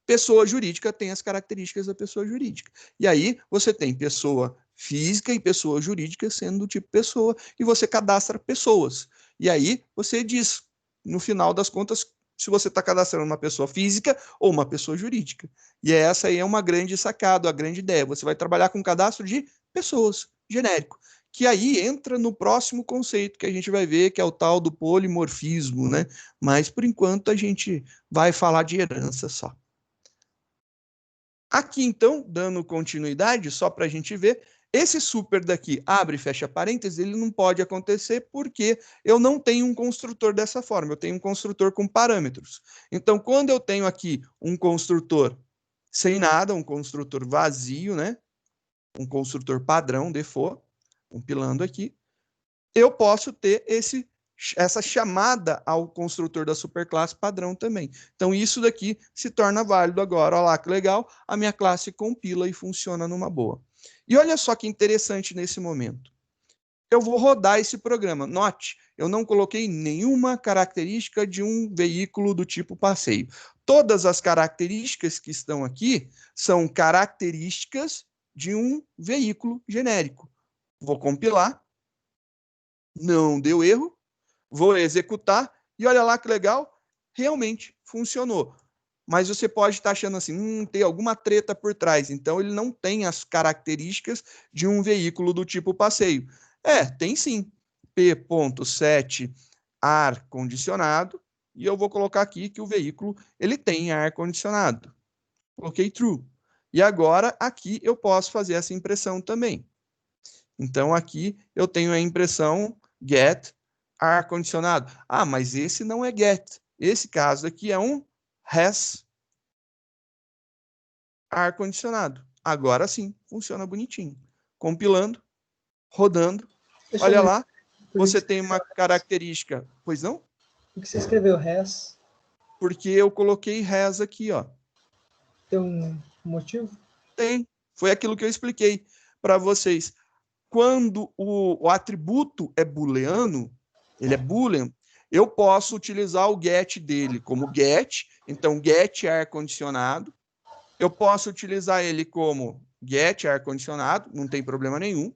pessoa jurídica tem as características da pessoa jurídica. E aí você tem pessoa física e pessoa jurídica sendo do tipo pessoa, e você cadastra pessoas. E aí você diz, no final das contas, se você está cadastrando uma pessoa física ou uma pessoa jurídica. E essa aí é uma grande sacada, a grande ideia. Você vai trabalhar com cadastro de pessoas, genérico. Que aí entra no próximo conceito que a gente vai ver, que é o tal do polimorfismo, né? Mas, por enquanto, a gente vai falar de herança só. Aqui, então, dando continuidade, só para a gente ver, esse super daqui, abre e fecha parênteses, ele não pode acontecer porque eu não tenho um construtor dessa forma, eu tenho um construtor com parâmetros. Então, quando eu tenho aqui um construtor sem nada, um construtor vazio, né? Um construtor padrão, default, compilando aqui, eu posso ter essa chamada ao construtor da superclasse padrão também. Então, isso daqui se torna válido agora. Olha lá que legal, a minha classe compila e funciona numa boa. E olha só que interessante nesse momento. Eu vou rodar esse programa. Note, eu não coloquei nenhuma característica de um veículo do tipo passeio. Todas as características que estão aqui são características de um veículo genérico. Vou compilar. Não deu erro. Vou executar e olha lá que legal, realmente funcionou. Mas você pode estar achando assim, tem alguma treta por trás, então ele não tem as características de um veículo do tipo passeio. Tem sim. P.7 ar condicionado, e eu vou colocar aqui que o veículo ele tem ar condicionado. Coloquei true. E agora aqui eu posso fazer essa impressão também. Então aqui eu tenho a impressão get ar-condicionado. Ah, mas esse não é get. Esse caso aqui é um has ar-condicionado. Agora sim, funciona bonitinho. Compilando, rodando. Olha lá, você tem uma característica. Pois não? Por que você escreveu has? Porque eu coloquei has aqui, ó. Tem um motivo? Tem. Foi aquilo que eu expliquei. para vocês. Quando o atributo é booleano, ele é boolean, eu posso utilizar o get dele como get, então get ar-condicionado. Eu posso utilizar ele como get ar-condicionado, não tem problema nenhum.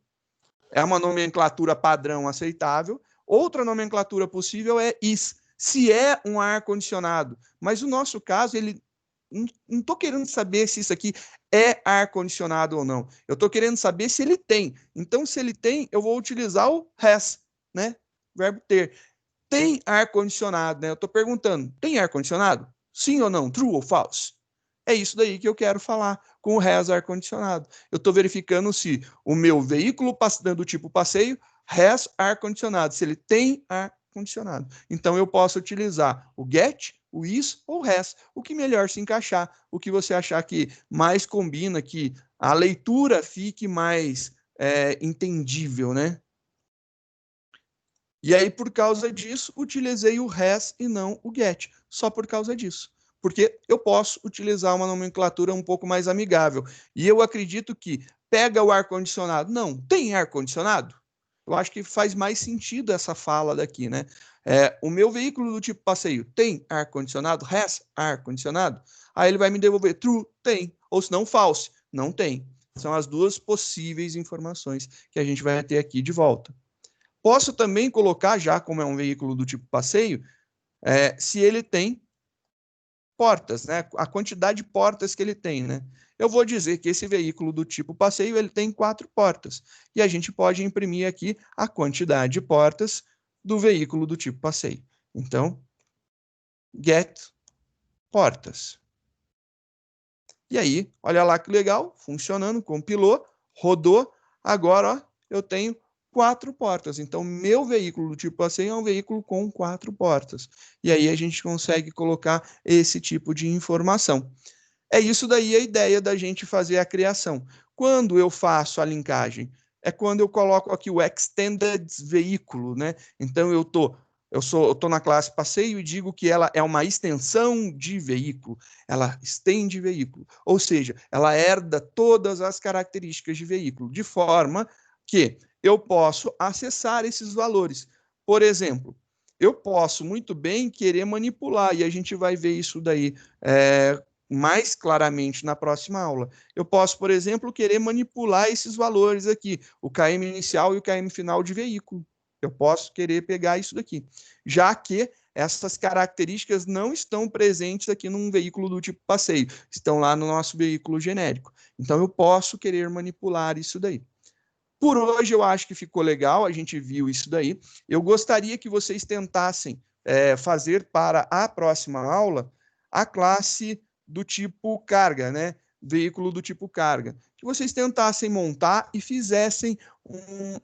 É uma nomenclatura padrão aceitável. Outra nomenclatura possível é is, se é um ar-condicionado. Mas o nosso caso, ele não estou querendo saber se isso aqui é ar-condicionado ou não. Eu estou querendo saber se ele tem. Então, se ele tem, eu vou utilizar o has, né? Verbo ter. Tem ar-condicionado, né? Eu estou perguntando, tem ar-condicionado? Sim ou não? True ou false? É isso daí que eu quero falar com o has ar-condicionado. Eu estou verificando se o meu veículo do tipo passeio has ar-condicionado, se ele tem ar-condicionado. Então, eu posso utilizar o get, o is ou o has, o que melhor se encaixar, o que você achar que mais combina, que a leitura fique mais entendível, né? E aí, por causa disso, utilizei o has e não o get, só por causa disso. Porque eu posso utilizar uma nomenclatura um pouco mais amigável. E eu acredito que pega o ar-condicionado. Não, tem ar-condicionado? Eu acho que faz mais sentido essa fala daqui, né? O meu veículo do tipo passeio tem ar-condicionado? Has ar-condicionado? Aí ele vai me devolver true, tem. Ou se não, false, não tem. São as duas possíveis informações que a gente vai ter aqui de volta. Posso também colocar, já como é um veículo do tipo passeio, se ele tem portas, né? A quantidade de portas que ele tem, né? Eu vou dizer que esse veículo do tipo passeio, ele tem 4 portas. E a gente pode imprimir aqui a quantidade de portas do veículo do tipo passeio. Então, get portas. E aí, olha lá que legal, funcionando, compilou, rodou. Agora, ó, eu tenho 4 portas. Então, meu veículo do tipo passeio é um veículo com 4 portas. E aí a gente consegue colocar esse tipo de informação. É isso daí a ideia da gente fazer a criação. Quando eu faço a linkagem? É quando eu coloco aqui o extended veículo, né? Então eu tô na classe passeio e digo que ela é uma extensão de veículo, ela estende veículo, ou seja, ela herda todas as características de veículo, de forma que eu posso acessar esses valores. Por exemplo, eu posso muito bem querer manipular, e a gente vai ver isso daí mais claramente na próxima aula. Eu posso, por exemplo, querer manipular esses valores aqui, o KM inicial e o KM final de veículo. Eu posso querer pegar isso daqui, já que essas características não estão presentes aqui num veículo do tipo passeio, estão lá no nosso veículo genérico. Então, eu posso querer manipular isso daí. Por hoje, eu acho que ficou legal, a gente viu isso daí. Eu gostaria que vocês tentassem fazer para a próxima aula a classe do tipo carga, né? Veículo do tipo carga. Que vocês tentassem montar e fizessem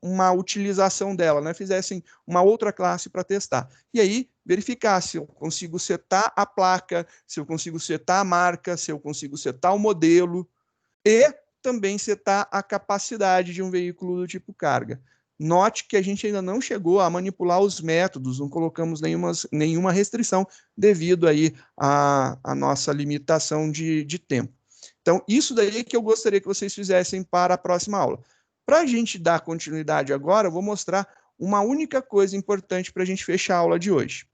uma utilização dela, né? Fizessem uma outra classe para testar. E aí, verificar se eu consigo setar a placa, se eu consigo setar a marca, se eu consigo setar o modelo e também setar a capacidade de um veículo do tipo carga. Note que a gente ainda não chegou a manipular os métodos, não colocamos nenhuma restrição devido aí à nossa limitação de tempo. Então, isso daí que eu gostaria que vocês fizessem para a próxima aula. Para a gente dar continuidade agora, eu vou mostrar uma única coisa importante para a gente fechar a aula de hoje.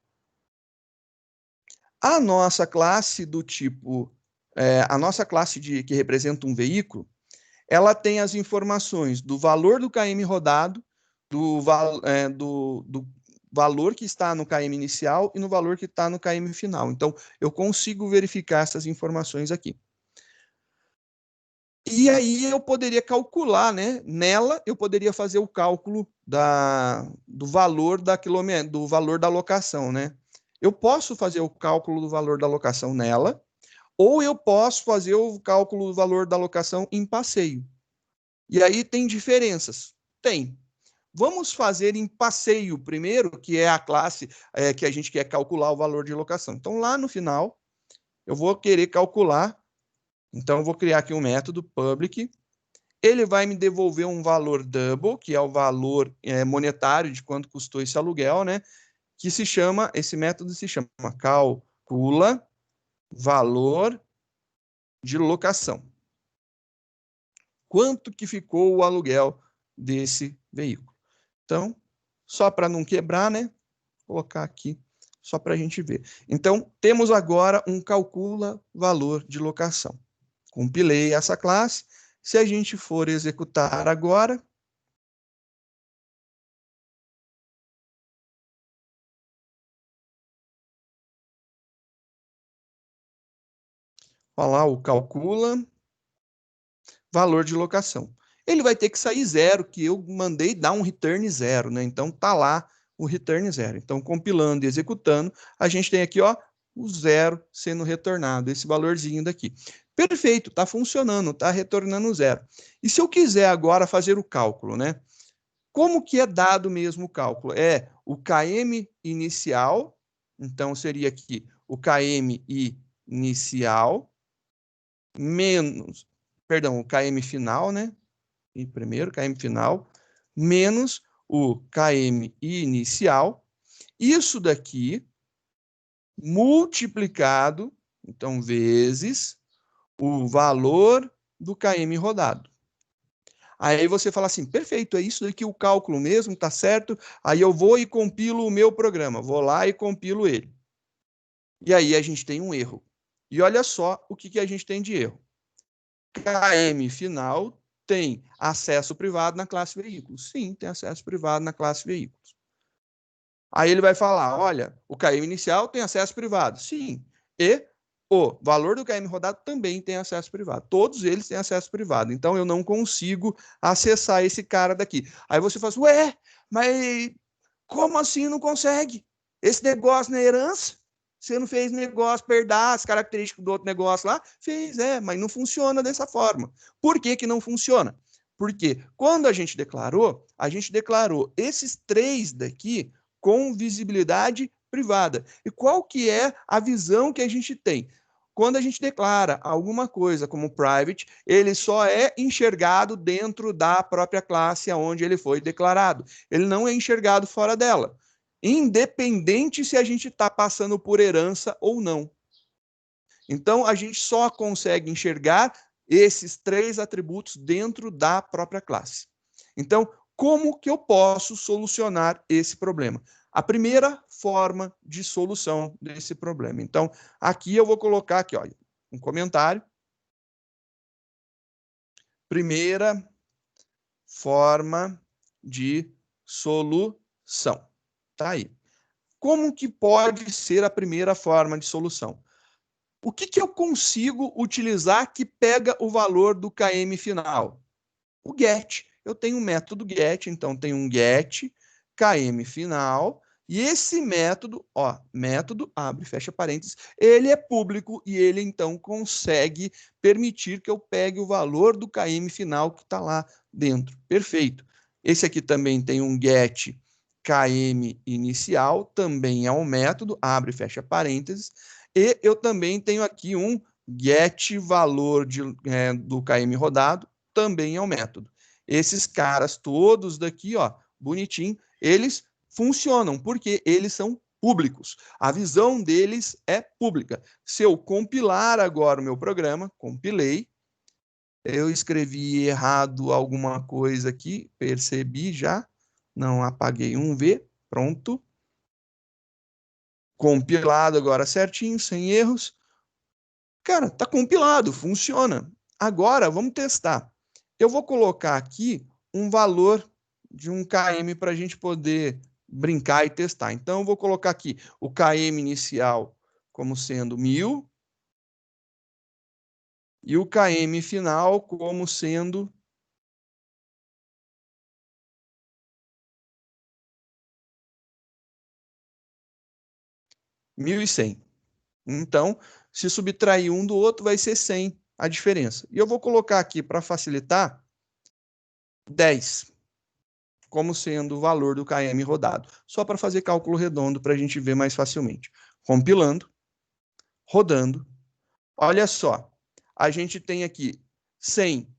A nossa classe do tipo, a nossa classe que representa um veículo, ela tem as informações do valor do KM rodado, do valor que está no KM inicial e no valor que está no KM final. Então, eu consigo verificar essas informações aqui. E aí eu poderia calcular, né? Nela, eu poderia fazer o cálculo do valor do valor da locação, né? Eu posso fazer o cálculo do valor da locação nela, ou eu posso fazer o cálculo do valor da locação em passeio. E aí tem diferenças? Tem. Vamos fazer em passeio primeiro, que é a classe que a gente quer calcular o valor de locação. Então, lá no final, eu vou querer calcular. Então, eu vou criar aqui um método public. Ele vai me devolver um valor double, que é o valor monetário de quanto custou esse aluguel, né? Que se chama, esse método se chama calcula valor de locação. quanto que ficou o aluguel desse veículo. Então, só para não quebrar, né? Vou colocar aqui, só para a gente ver. Então, temos agora um calcula valor de locação. Compilei essa classe. Se a gente for executar agora, olha lá, o calcula valor de locação. Ele vai ter que sair zero, que eu mandei dar um return zero, né? Então tá lá o return zero. Então, compilando e executando, a gente tem aqui, ó, o zero sendo retornado, esse valorzinho daqui. Perfeito, tá funcionando, tá retornando zero. E se eu quiser agora fazer o cálculo, né? Como que é dado mesmo o cálculo? É o KM inicial, então seria aqui o KM inicial menos, perdão, o KM final, né? E primeiro, KM final, menos o KM inicial. Isso daqui multiplicado, então, vezes o valor do KM rodado. Aí você fala assim, perfeito, é isso daqui o cálculo mesmo, tá certo? Aí eu vou e compilo o meu programa, vou lá e compilo ele. E aí a gente tem um erro. E olha só o que a gente tem de erro. KM final tem acesso privado na classe veículos. Sim, tem acesso privado na classe veículos. Aí ele vai falar, olha, o KM inicial tem acesso privado. Sim. E o valor do KM rodado também tem acesso privado. Todos eles têm acesso privado. Então eu não consigo acessar esse cara daqui. Aí você fala assim, ué, mas como assim não consegue? Esse negócio não é herança? Você não fez negócio para herdar as características do outro negócio lá? Fez, mas não funciona dessa forma. Por que que não funciona? Porque quando a gente declarou esses três daqui com visibilidade privada. E qual que é a visão que a gente tem? Quando a gente declara alguma coisa como private, ele só é enxergado dentro da própria classe onde ele foi declarado. Ele não é enxergado fora dela, independente se a gente está passando por herança ou não. Então, a gente só consegue enxergar esses três atributos dentro da própria classe. Então, como que eu posso solucionar esse problema? A primeira forma de solução desse problema. Então, aqui eu vou colocar aqui, olha, um comentário. Primeira forma de solução. Tá aí. Como que pode ser a primeira forma de solução? O que eu consigo utilizar que pega o valor do KM final? O get. Eu tenho um método get, então tem um get KM final, e esse método, ó, método, abre e fecha parênteses, ele é público e ele então consegue permitir que eu pegue o valor do KM final que está lá dentro. Perfeito. Esse aqui também tem um get KM inicial, também é um método, abre e fecha parênteses, e eu também tenho aqui um get valor do KM rodado, também é um método. Esses caras todos daqui, ó, bonitinho, eles funcionam porque eles são públicos. A visão deles é pública. Se eu compilar agora o meu programa, compilei, eu escrevi errado alguma coisa aqui, percebi já, não apaguei um V, pronto. Compilado agora certinho, sem erros. Cara, tá compilado, funciona. Agora, vamos testar. Eu vou colocar aqui um valor de um KM para a gente poder brincar e testar. Então, eu vou colocar aqui o KM inicial como sendo 1000 e o KM final como sendo 1.100. Então, se subtrair um do outro, vai ser 100 a diferença. E eu vou colocar aqui, para facilitar, 10 como sendo o valor do KM rodado. Só para fazer cálculo redondo para a gente ver mais facilmente. Compilando, rodando. Olha só, a gente tem aqui 100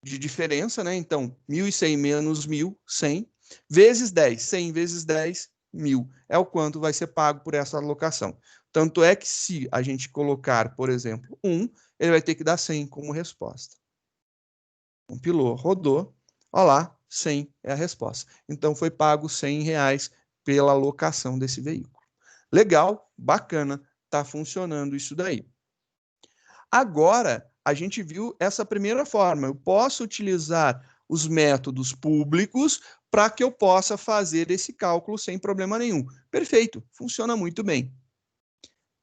de diferença, né? Então, 1.100 menos 1.000, 100, vezes 10. 100 vezes 10, 1.000. É o quanto vai ser pago por essa alocação. Tanto é que se a gente colocar, por exemplo, 1, ele vai ter que dar 100 como resposta. Compilou, rodou. Olha lá, 100 é a resposta. Então, foi pago R$ 100 pela locação desse veículo. Legal, bacana, está funcionando isso daí. Agora, a gente viu essa primeira forma. Eu posso utilizar os métodos públicos para que eu possa fazer esse cálculo sem problema nenhum. Perfeito, funciona muito bem.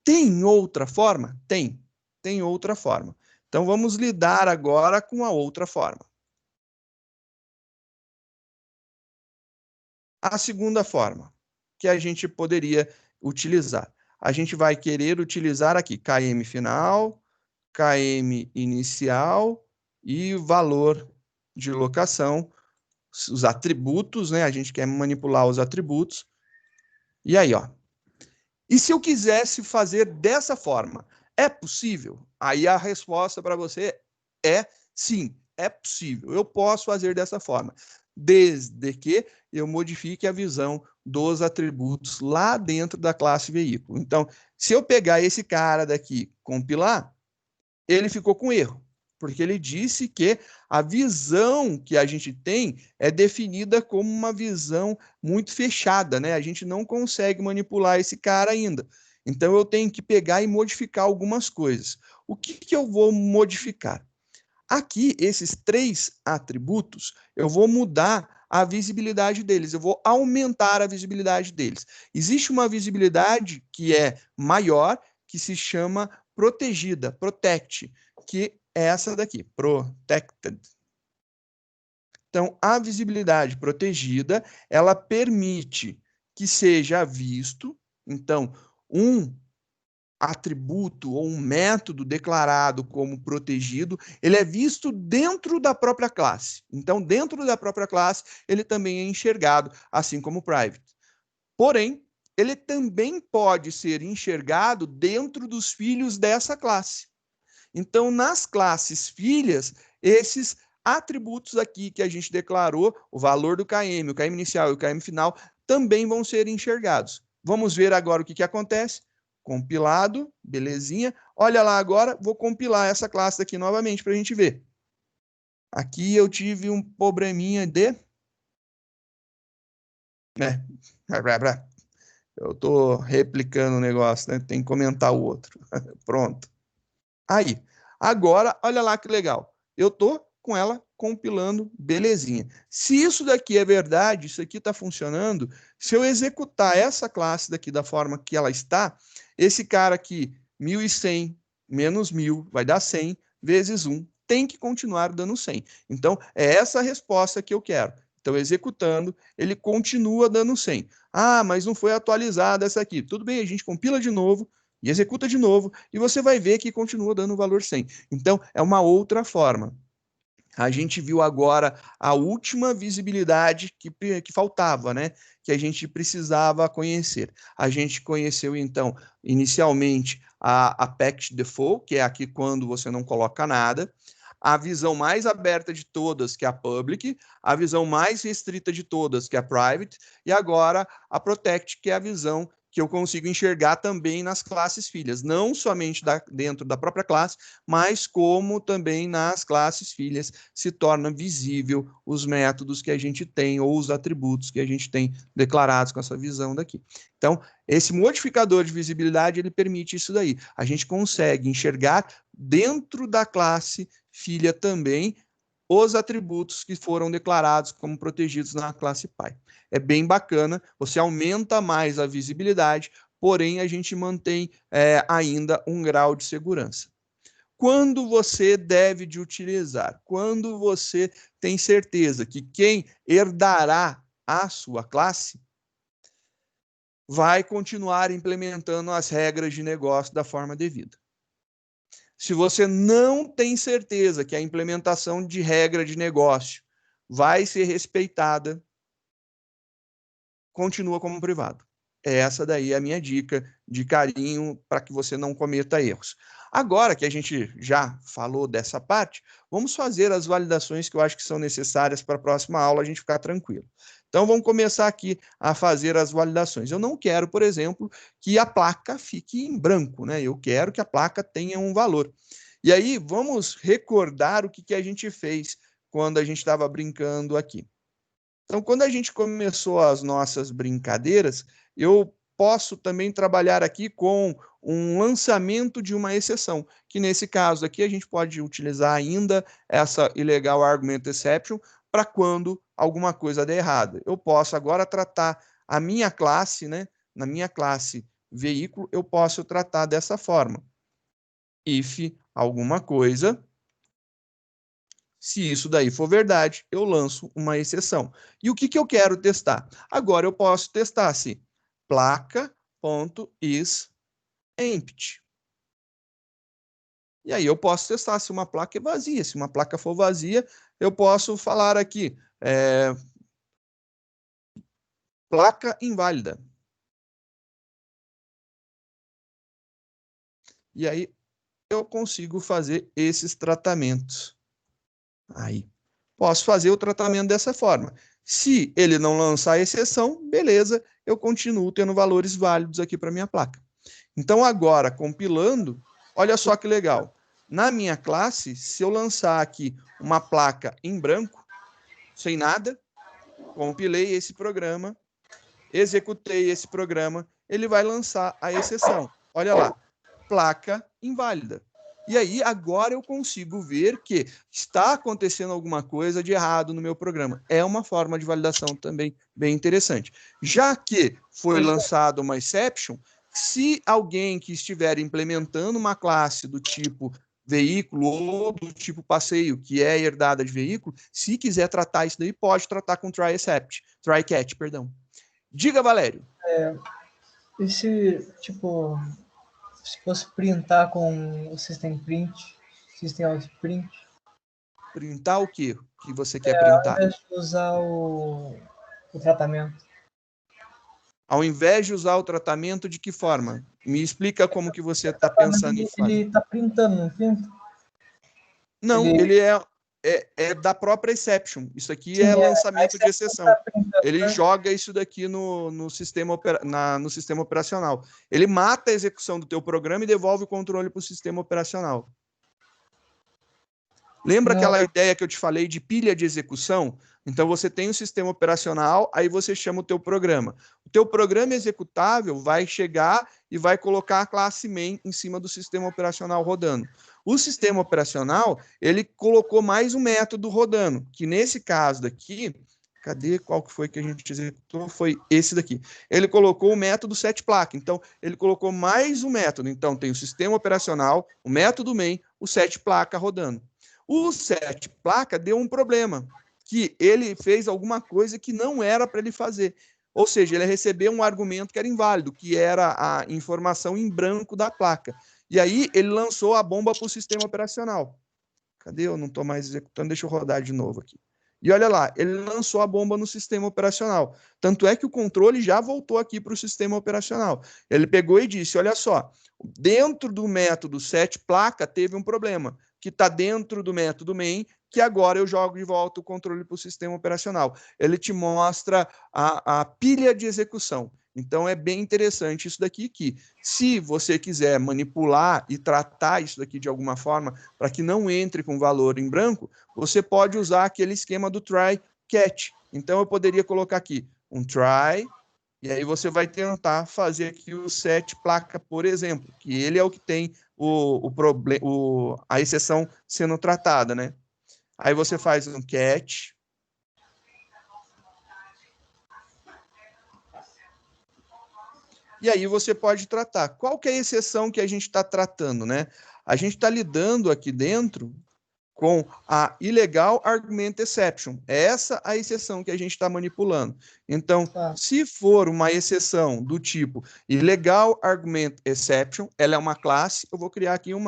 Tem outra forma? Tem outra forma. Então, vamos lidar agora com a outra forma. A segunda forma que a gente poderia utilizar. A gente vai querer utilizar aqui KM final, KM inicial e o valor de locação, os atributos, né? A gente quer manipular os atributos. E aí, ó. E se eu quisesse fazer dessa forma, é possível? Aí a resposta para você é sim, é possível. Eu posso fazer dessa forma, desde que eu modifique a visão dos atributos lá dentro da classe veículo. Então, se eu pegar esse cara daqui, compilar, ele ficou com erro, porque ele disse que a visão que a gente tem é definida como uma visão muito fechada, né? A gente não consegue manipular esse cara ainda. Então eu tenho que pegar e modificar algumas coisas. O que eu vou modificar? Aqui, esses 3 atributos, eu vou mudar a visibilidade deles, eu vou aumentar a visibilidade deles. Existe uma visibilidade que é maior, que se chama protegida, protect, que é essa daqui, protected. Então, a visibilidade protegida, ela permite que seja visto, então, um atributo ou um método declarado como protegido, ele é visto dentro da própria classe. Então, dentro da própria classe, ele também é enxergado, assim como o private. Porém, ele também pode ser enxergado dentro dos filhos dessa classe. Então, nas classes filhas, esses atributos aqui que a gente declarou, o valor do KM, o KM inicial e o KM final, também vão ser enxergados. Vamos ver agora o que acontece. Compilado, belezinha. Olha lá agora, vou compilar essa classe aqui novamente para a gente ver. Aqui eu tive um probleminha de... Eu estou replicando o negócio, né? Tem que comentar o outro. Pronto. Aí, agora, olha lá que legal. Eu estou com ela compilando, belezinha. Se isso daqui é verdade, isso aqui está funcionando, se eu executar essa classe daqui da forma que ela está, esse cara aqui, 1.100 menos 1.000 vai dar 100 vezes 1, tem que continuar dando 100. Então, é essa a resposta que eu quero. Então, executando, ele continua dando 100. Ah, mas não foi atualizada essa aqui. Tudo bem, a gente compila de novo, e executa de novo, e você vai ver que continua dando o valor 100. Então, é uma outra forma. A gente viu agora a última visibilidade que faltava, né? Que a gente precisava conhecer. A gente conheceu, então, inicialmente, a Packed Default, que é aqui quando você não coloca nada, a visão mais aberta de todas, que é a Public, a visão mais restrita de todas, que é a Private, e agora a Protect, que é a visão que eu consigo enxergar também nas classes filhas, não somente dentro da própria classe, mas como também nas classes filhas se torna visível os métodos que a gente tem ou os atributos que a gente tem declarados com essa visão daqui. Então, esse modificador de visibilidade, ele permite isso daí. A gente consegue enxergar dentro da classe filha também os atributos que foram declarados como protegidos na classe pai. É bem bacana, você aumenta mais a visibilidade, porém a gente mantém ainda um grau de segurança. Quando você deve de utilizar? Quando você tem certeza que quem herdará a sua classe vai continuar implementando as regras de negócio da forma devida. Se você não tem certeza que a implementação de regra de negócio vai ser respeitada, continua como privado. Essa daí é a minha dica de carinho para que você não cometa erros. Agora que a gente já falou dessa parte, vamos fazer as validações que eu acho que são necessárias para a próxima aula a gente ficar tranquilo. Então vamos começar aqui a fazer as validações. Eu não quero, por exemplo, que a placa fique em branco, né? Eu quero que a placa tenha um valor. E aí vamos recordar o que a gente fez quando a gente estava brincando aqui. Então, quando a gente começou as nossas brincadeiras, eu posso também trabalhar aqui com um lançamento de uma exceção, que nesse caso aqui a gente pode utilizar ainda essa illegal argument exception para quando alguma coisa der errado. Eu posso agora tratar a minha classe, né? Na minha classe veículo, eu posso tratar dessa forma. If alguma coisa, se isso daí for verdade, eu lanço uma exceção. E o que eu quero testar? Agora eu posso testar se placa.isEmpty. E aí eu posso testar se uma placa é vazia. Se uma placa for vazia, eu posso falar aqui, placa inválida. E aí eu consigo fazer esses tratamentos. Aí, posso fazer o tratamento dessa forma. Se ele não lançar a exceção, beleza, eu continuo tendo valores válidos aqui para minha placa. Então, agora, compilando, olha só que legal. Na minha classe, se eu lançar aqui uma placa em branco, sem nada, compilei esse programa, executei esse programa, ele vai lançar a exceção. Olha lá, placa inválida. E aí, agora eu consigo ver que está acontecendo alguma coisa de errado no meu programa. É uma forma de validação também bem interessante. Já que foi lançado uma exception, se alguém que estiver implementando uma classe do tipo veículo ou do tipo passeio, que é herdada de veículo, se quiser tratar isso daí, pode tratar com try-catch, perdão. Diga, Valério. E se, tipo, se fosse printar com o System Print, System Out Print, Printar o quê? Que você quer printar? ao invés de usar o tratamento. Ao invés de usar o tratamento, de que forma? Me explica como que você está pensando em fazer. Ele está printando, não printa? Não, ele é da própria exception. Isso aqui Sim, é lançamento de exceção. Tá printando, Ele né? joga isso daqui no sistema operacional. Ele mata a execução do teu programa e devolve o controle para o sistema operacional. Lembra aquela ideia que eu te falei de pilha de execução? Então, você tem um sistema operacional, aí você chama o teu programa. O teu programa executável vai chegar e vai colocar a classe main em cima do sistema operacional rodando. O sistema operacional, ele colocou mais um método rodando, que nesse caso daqui, cadê qual que foi que a gente executou? Foi esse daqui. Ele colocou o método setPlaca. Então, ele colocou mais um método. Então, tem o sistema operacional, o método main, o setPlaca rodando. O setPlaca deu um problema, que ele fez alguma coisa que não era para ele fazer. Ou seja, ele recebeu um argumento que era inválido, que era a informação em branco da placa. E aí ele lançou a bomba para o sistema operacional. Cadê? Eu não estou mais executando, deixa eu rodar de novo aqui. E olha lá, ele lançou a bomba no sistema operacional. Tanto é que o controle já voltou aqui para o sistema operacional. Ele pegou e disse, olha só, dentro do método setPlaca teve um problema, que está dentro do método main, que agora eu jogo de volta o controle para o sistema operacional. Ele te mostra a pilha de execução. Então, é bem interessante isso daqui, que se você quiser manipular e tratar isso daqui de alguma forma, para que não entre com valor em branco, você pode usar aquele esquema do try-catch. Então, eu poderia colocar aqui um try, e aí você vai tentar fazer aqui o setPlaca, por exemplo, que ele é o que tem a exceção sendo tratada, né? Aí você faz um catch. E aí você pode tratar. Qual que é a exceção que a gente está tratando, né? A gente está lidando aqui dentro com a illegal argument exception. É essa a exceção que a gente está manipulando. Então, se for uma exceção do tipo illegal argument exception, ela é uma classe, eu vou criar aqui um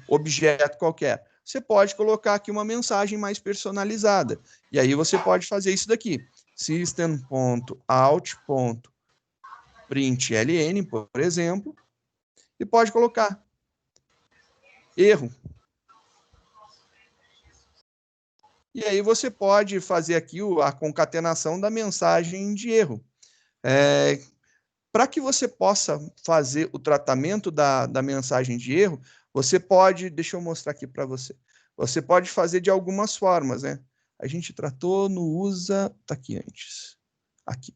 objeto qualquer. Você pode colocar aqui uma mensagem mais personalizada. E aí você pode fazer isso daqui. System.out.println, por exemplo, e pode colocar erro. E aí você pode fazer aqui a concatenação da mensagem de erro. Para que você possa fazer o tratamento da mensagem de erro, você pode, deixa eu mostrar aqui para você, Você pode fazer de algumas formas, né? A gente tratou no usa... Tá aqui antes. Aqui.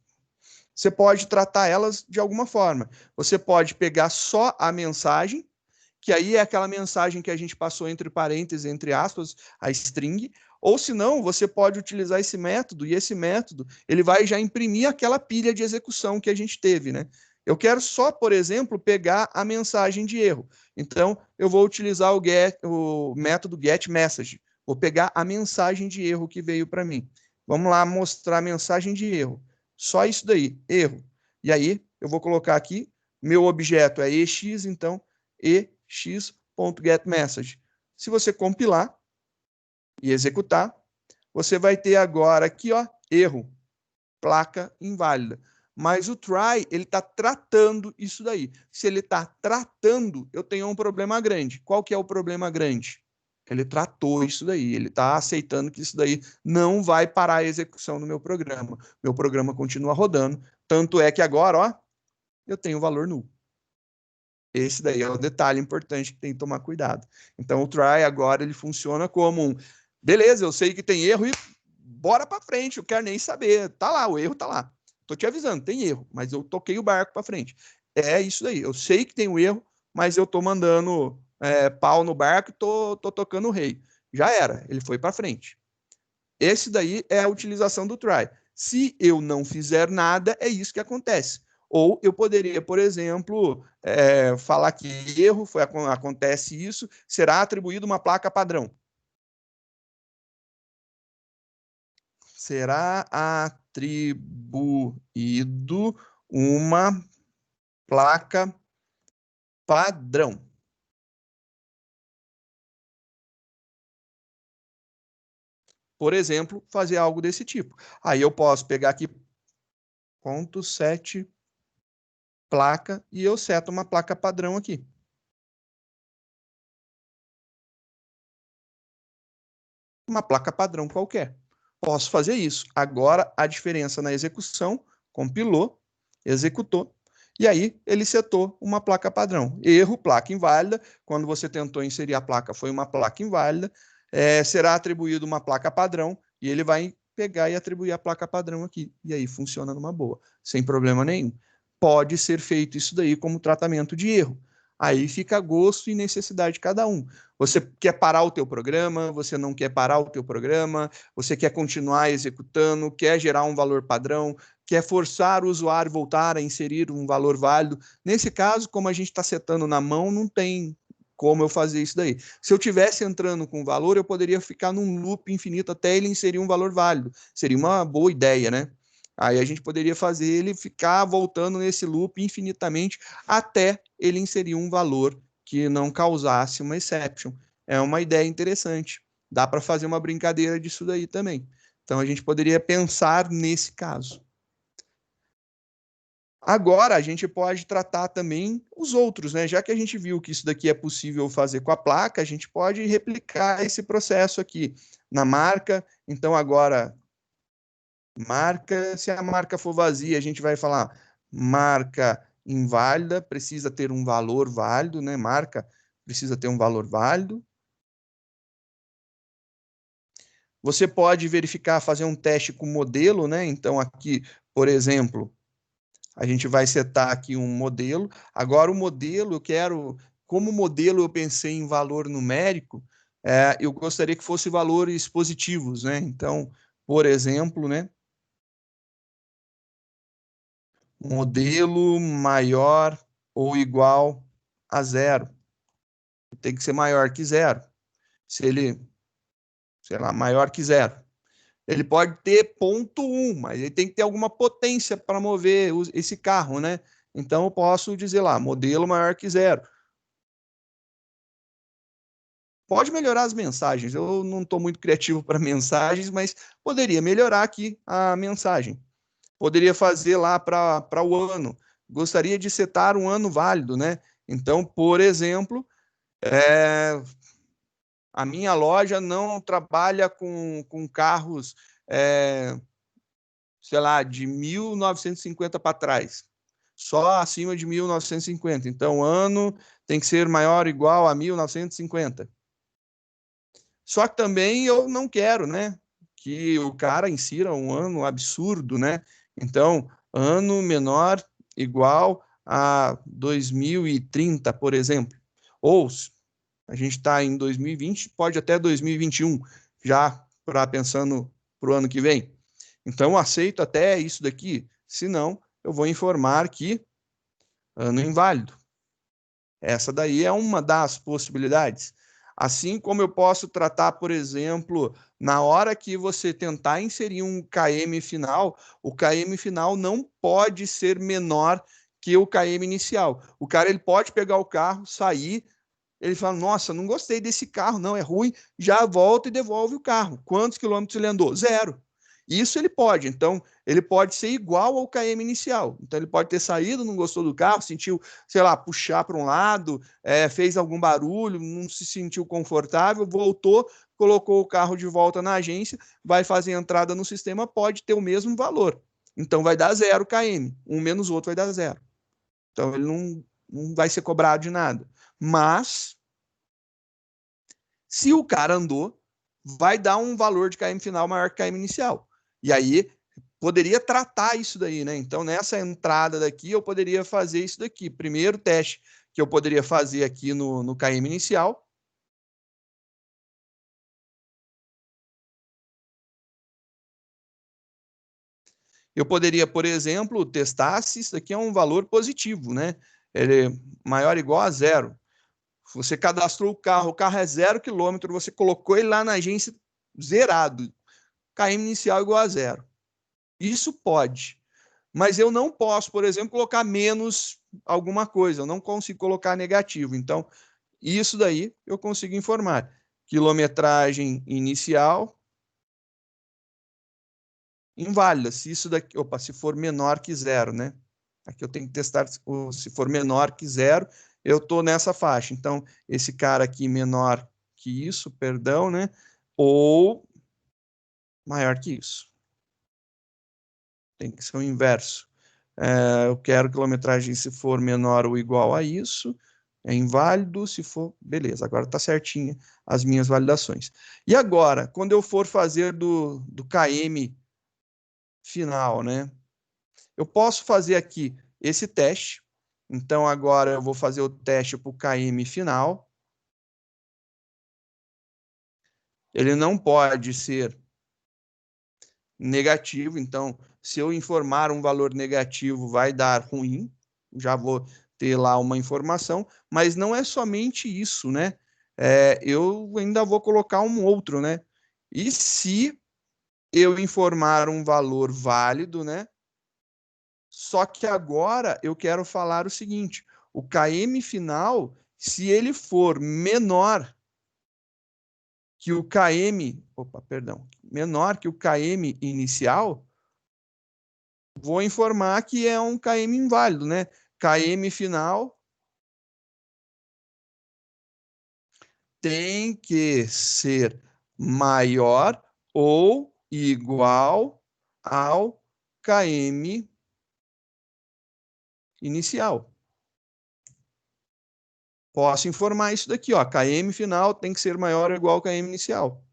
Você pode tratar elas de alguma forma. Você pode pegar só a mensagem, que aí é aquela mensagem que a gente passou entre parênteses, entre aspas, a string, ou se não, você pode utilizar esse método, e esse método, ele vai já imprimir aquela pilha de execução que a gente teve, né? Eu quero só, por exemplo, pegar a mensagem de erro. Então, eu vou utilizar o método getMessage. Vou pegar a mensagem de erro que veio para mim. Vamos lá mostrar a mensagem de erro. Só isso daí, erro. E aí, eu vou colocar aqui, meu objeto é EX, então, ex.getMessage. Se você compilar e executar, você vai ter agora aqui, ó, erro, placa inválida. Mas o try, ele está tratando isso daí. Se ele está tratando, eu tenho um problema grande. Qual que é o problema grande? Ele tratou isso daí, ele está aceitando que isso daí não vai parar a execução do meu programa. Meu programa continua rodando, tanto é que agora, ó, eu tenho valor nulo. Esse daí é o detalhe importante que tem que tomar cuidado. Então, o try agora ele funciona como um, beleza, eu sei que tem erro e bora para frente, eu quero nem saber. Tá lá, o erro tá lá. Tô te avisando, tem erro, mas eu toquei o barco para frente. É isso daí, eu sei que tem o erro, mas eu tô mandando pau no barco e tô tocando o rei. Já era, ele foi para frente. Esse daí é a utilização do try. Se eu não fizer nada, é isso que acontece. Ou eu poderia, por exemplo, falar que erro, acontece isso, será atribuído uma placa padrão. Será atribuído uma placa padrão. Por exemplo, fazer algo desse tipo. Aí eu posso pegar aqui ponto 7 placa e eu seto uma placa padrão aqui. Uma placa padrão qualquer. Posso fazer isso. Agora, a diferença na execução, compilou, executou, e aí ele setou uma placa padrão. Erro, placa inválida. Quando você tentou inserir a placa, foi uma placa inválida. Será atribuído uma placa padrão, e ele vai pegar e atribuir a placa padrão aqui. E aí funciona numa boa, sem problema nenhum. Pode ser feito isso daí como tratamento de erro. Aí fica a gosto e necessidade de cada um. Você quer parar o teu programa, você não quer parar o teu programa, você quer continuar executando, quer gerar um valor padrão, quer forçar o usuário a voltar a inserir um valor válido. Nesse caso, como a gente está setando na mão, não tem como eu fazer isso daí. Se eu tivesse entrando com valor, eu poderia ficar num loop infinito até ele inserir um valor válido. Seria uma boa ideia, né? Aí a gente poderia fazer ele ficar voltando nesse loop infinitamente até ele inserir um valor que não causasse uma exception. É uma ideia interessante. Dá para fazer uma brincadeira disso daí também. Então a gente poderia pensar nesse caso. Agora a gente pode tratar também os outros, né? Já que a gente viu que isso daqui é possível fazer com a placa, a gente pode replicar esse processo aqui na marca. Então agora marca, se a marca for vazia, a gente vai falar marca inválida, precisa ter um valor válido, né? Marca precisa ter um valor válido. Você pode verificar, fazer um teste com modelo, né? Então aqui, por exemplo, a gente vai setar aqui um modelo. Agora o modelo, eu quero, como modelo eu pensei em valor numérico, eu gostaria que fosse valores positivos, né? Então, por exemplo, né? Modelo maior ou igual a zero. Tem que ser maior que zero. Se ele, sei lá, maior que zero. Ele pode ter 0,1, mas ele tem que ter alguma potência para mover esse carro, né? Então eu posso dizer lá, modelo maior que zero. Pode melhorar as mensagens. Eu não estou muito criativo para mensagens, mas poderia melhorar aqui a mensagem. Poderia fazer lá para o ano. Gostaria de setar um ano válido, né? Então, por exemplo, a minha loja não trabalha com carros, sei lá, de 1950 para trás. Só acima de 1950. Então, o ano tem que ser maior ou igual a 1950. Só que também eu não quero, né, que o cara insira um ano absurdo, né? Então, ano menor igual a 2030, por exemplo. Ou a gente está em 2020, pode até 2021, já para pensando para o ano que vem. Então, eu aceito até isso daqui, senão eu vou informar que ano inválido. Essa daí é uma das possibilidades. Assim como eu posso tratar, por exemplo, na hora que você tentar inserir um KM final, o KM final não pode ser menor que o KM inicial. O cara ele pode pegar o carro, sair, ele fala, nossa, não gostei desse carro, não, é ruim, já volta e devolve o carro. Quantos quilômetros ele andou? 0. Isso ele pode. Então, ele pode ser igual ao KM inicial. Então, ele pode ter saído, não gostou do carro, sentiu, sei lá, puxar para um lado, fez algum barulho, não se sentiu confortável, voltou, colocou o carro de volta na agência, vai fazer a entrada no sistema, pode ter o mesmo valor. Então, vai dar 0 km. Um menos o outro vai dar 0. Então, ele não vai ser cobrado de nada. Mas, se o cara andou, vai dar um valor de KM final maior que KM inicial. E aí, poderia tratar isso daí, né? Então, nessa entrada daqui, eu poderia fazer isso daqui. Primeiro teste que eu poderia fazer aqui no KM inicial. Eu poderia, por exemplo, testar se isso daqui é um valor positivo, né? Ele é maior ou igual a 0. Você cadastrou o carro é 0 km, você colocou ele lá na agência zerado. KM inicial igual a 0. Isso pode. Mas eu não posso, por exemplo, colocar menos alguma coisa. Eu não consigo colocar negativo. Então, isso daí eu consigo informar. Quilometragem inicial inválida. Se isso daqui, opa, se for menor que 0, né? Aqui eu tenho que testar se for menor que 0, eu estou nessa faixa. Então, esse cara aqui menor que isso, perdão, né? Ou maior que isso. Tem que ser o inverso. Eu quero quilometragem se for menor ou igual a isso, é inválido, se for, beleza, agora está certinha as minhas validações. E agora, quando eu for fazer do KM final, né? Eu posso fazer aqui esse teste, então agora eu vou fazer o teste para o KM final. Ele não pode ser negativo, então se eu informar um valor negativo vai dar ruim, já vou ter lá uma informação, mas não é somente isso, né? Eu ainda vou colocar um outro, né? E se eu informar um valor válido, né? Só que agora eu quero falar o seguinte: o KM final, se ele for menor que o KM, opa, perdão, menor que o KM inicial, vou informar que é um KM inválido, né? KM final tem que ser maior ou igual ao KM inicial. Posso informar isso daqui, ó, KM final tem que ser maior ou igual ao KM inicial.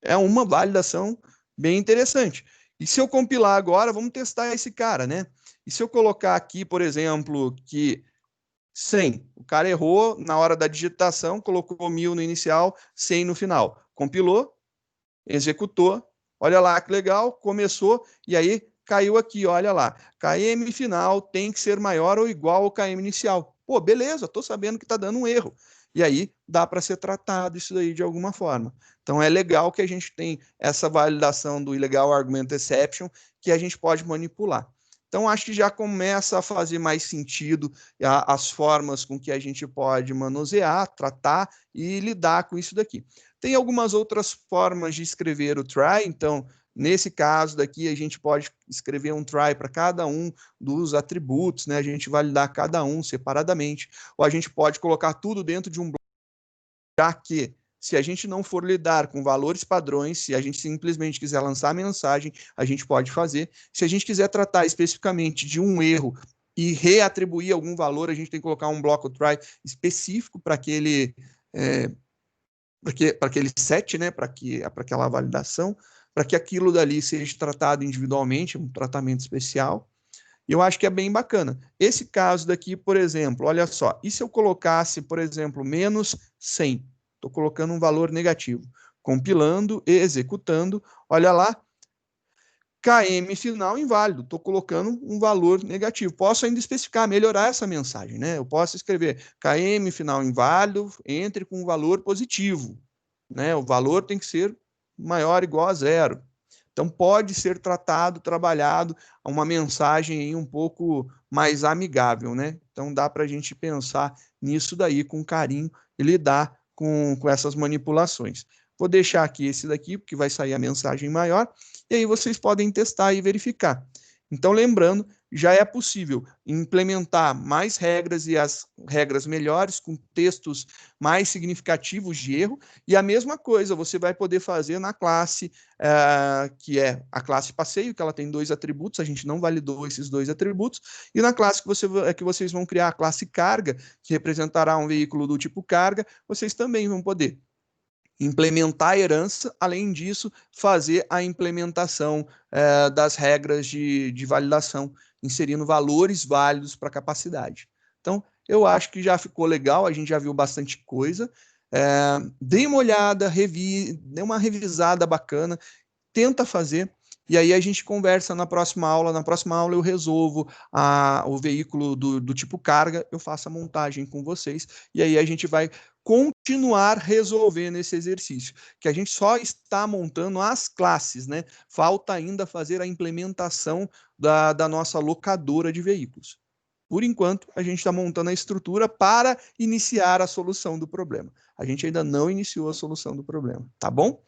É uma validação bem interessante. E se eu compilar agora, vamos testar esse cara, né? E se eu colocar aqui, por exemplo, que 100, o cara errou na hora da digitação, colocou 1000 no inicial, 100 no final. Compilou, executou, olha lá que legal, começou, e aí caiu aqui, olha lá. KM final tem que ser maior ou igual ao KM inicial. Pô, beleza, estou sabendo que está dando um erro. E aí dá para ser tratado isso daí de alguma forma. Então é legal que a gente tem essa validação do Illegal Argument Exception que a gente pode manipular. Então acho que já começa a fazer mais sentido as formas com que a gente pode manusear, tratar e lidar com isso daqui. Tem algumas outras formas de escrever o try, então nesse caso daqui a gente pode escrever um try para cada um dos atributos, né? A gente validar cada um separadamente, ou a gente pode colocar tudo dentro de um bloco, já que se a gente não for lidar com valores padrões, se a gente simplesmente quiser lançar a mensagem, a gente pode fazer. Se a gente quiser tratar especificamente de um erro e reatribuir algum valor, a gente tem que colocar um bloco try específico para aquele para aquele set, né, para aquela validação, para que aquilo dali seja tratado individualmente, um tratamento especial. E eu acho que é bem bacana. Esse caso daqui, por exemplo, olha só, e se eu colocasse, por exemplo, menos 100? Estou colocando um valor negativo. Compilando e executando, olha lá, KM final inválido, estou colocando um valor negativo. Posso ainda especificar, melhorar essa mensagem, né? Eu posso escrever KM final inválido, entre com um valor positivo, né? O valor tem que ser maior ou igual a zero. Então, pode ser tratado, trabalhado, uma mensagem aí um pouco mais amigável, né? Então, dá para a gente pensar nisso daí com carinho e lidar com essas manipulações. Vou deixar aqui esse daqui, porque vai sair a mensagem maior, e aí vocês podem testar e verificar. Então, lembrando, já é possível implementar mais regras e as regras melhores, com textos mais significativos de erro, e a mesma coisa você vai poder fazer na classe, que é a classe passeio, que ela tem 2 atributos, a gente não validou esses 2 atributos, e na classe que vocês vão criar a classe carga, que representará um veículo do tipo carga, vocês também vão poder implementar a herança, além disso, fazer a implementação das regras de validação, inserindo valores válidos para a capacidade. Então, eu acho que já ficou legal, a gente já viu bastante coisa. Dê uma olhada, dê uma revisada bacana, tenta fazer, e aí a gente conversa na próxima aula. Na próxima aula eu resolvo o veículo do tipo carga, eu faço a montagem com vocês, e aí a gente vai continuar resolvendo esse exercício, que a gente só está montando as classes, né? Falta ainda fazer a implementação da nossa locadora de veículos. Por enquanto, a gente está montando a estrutura para iniciar a solução do problema. A gente ainda não iniciou a solução do problema, tá bom?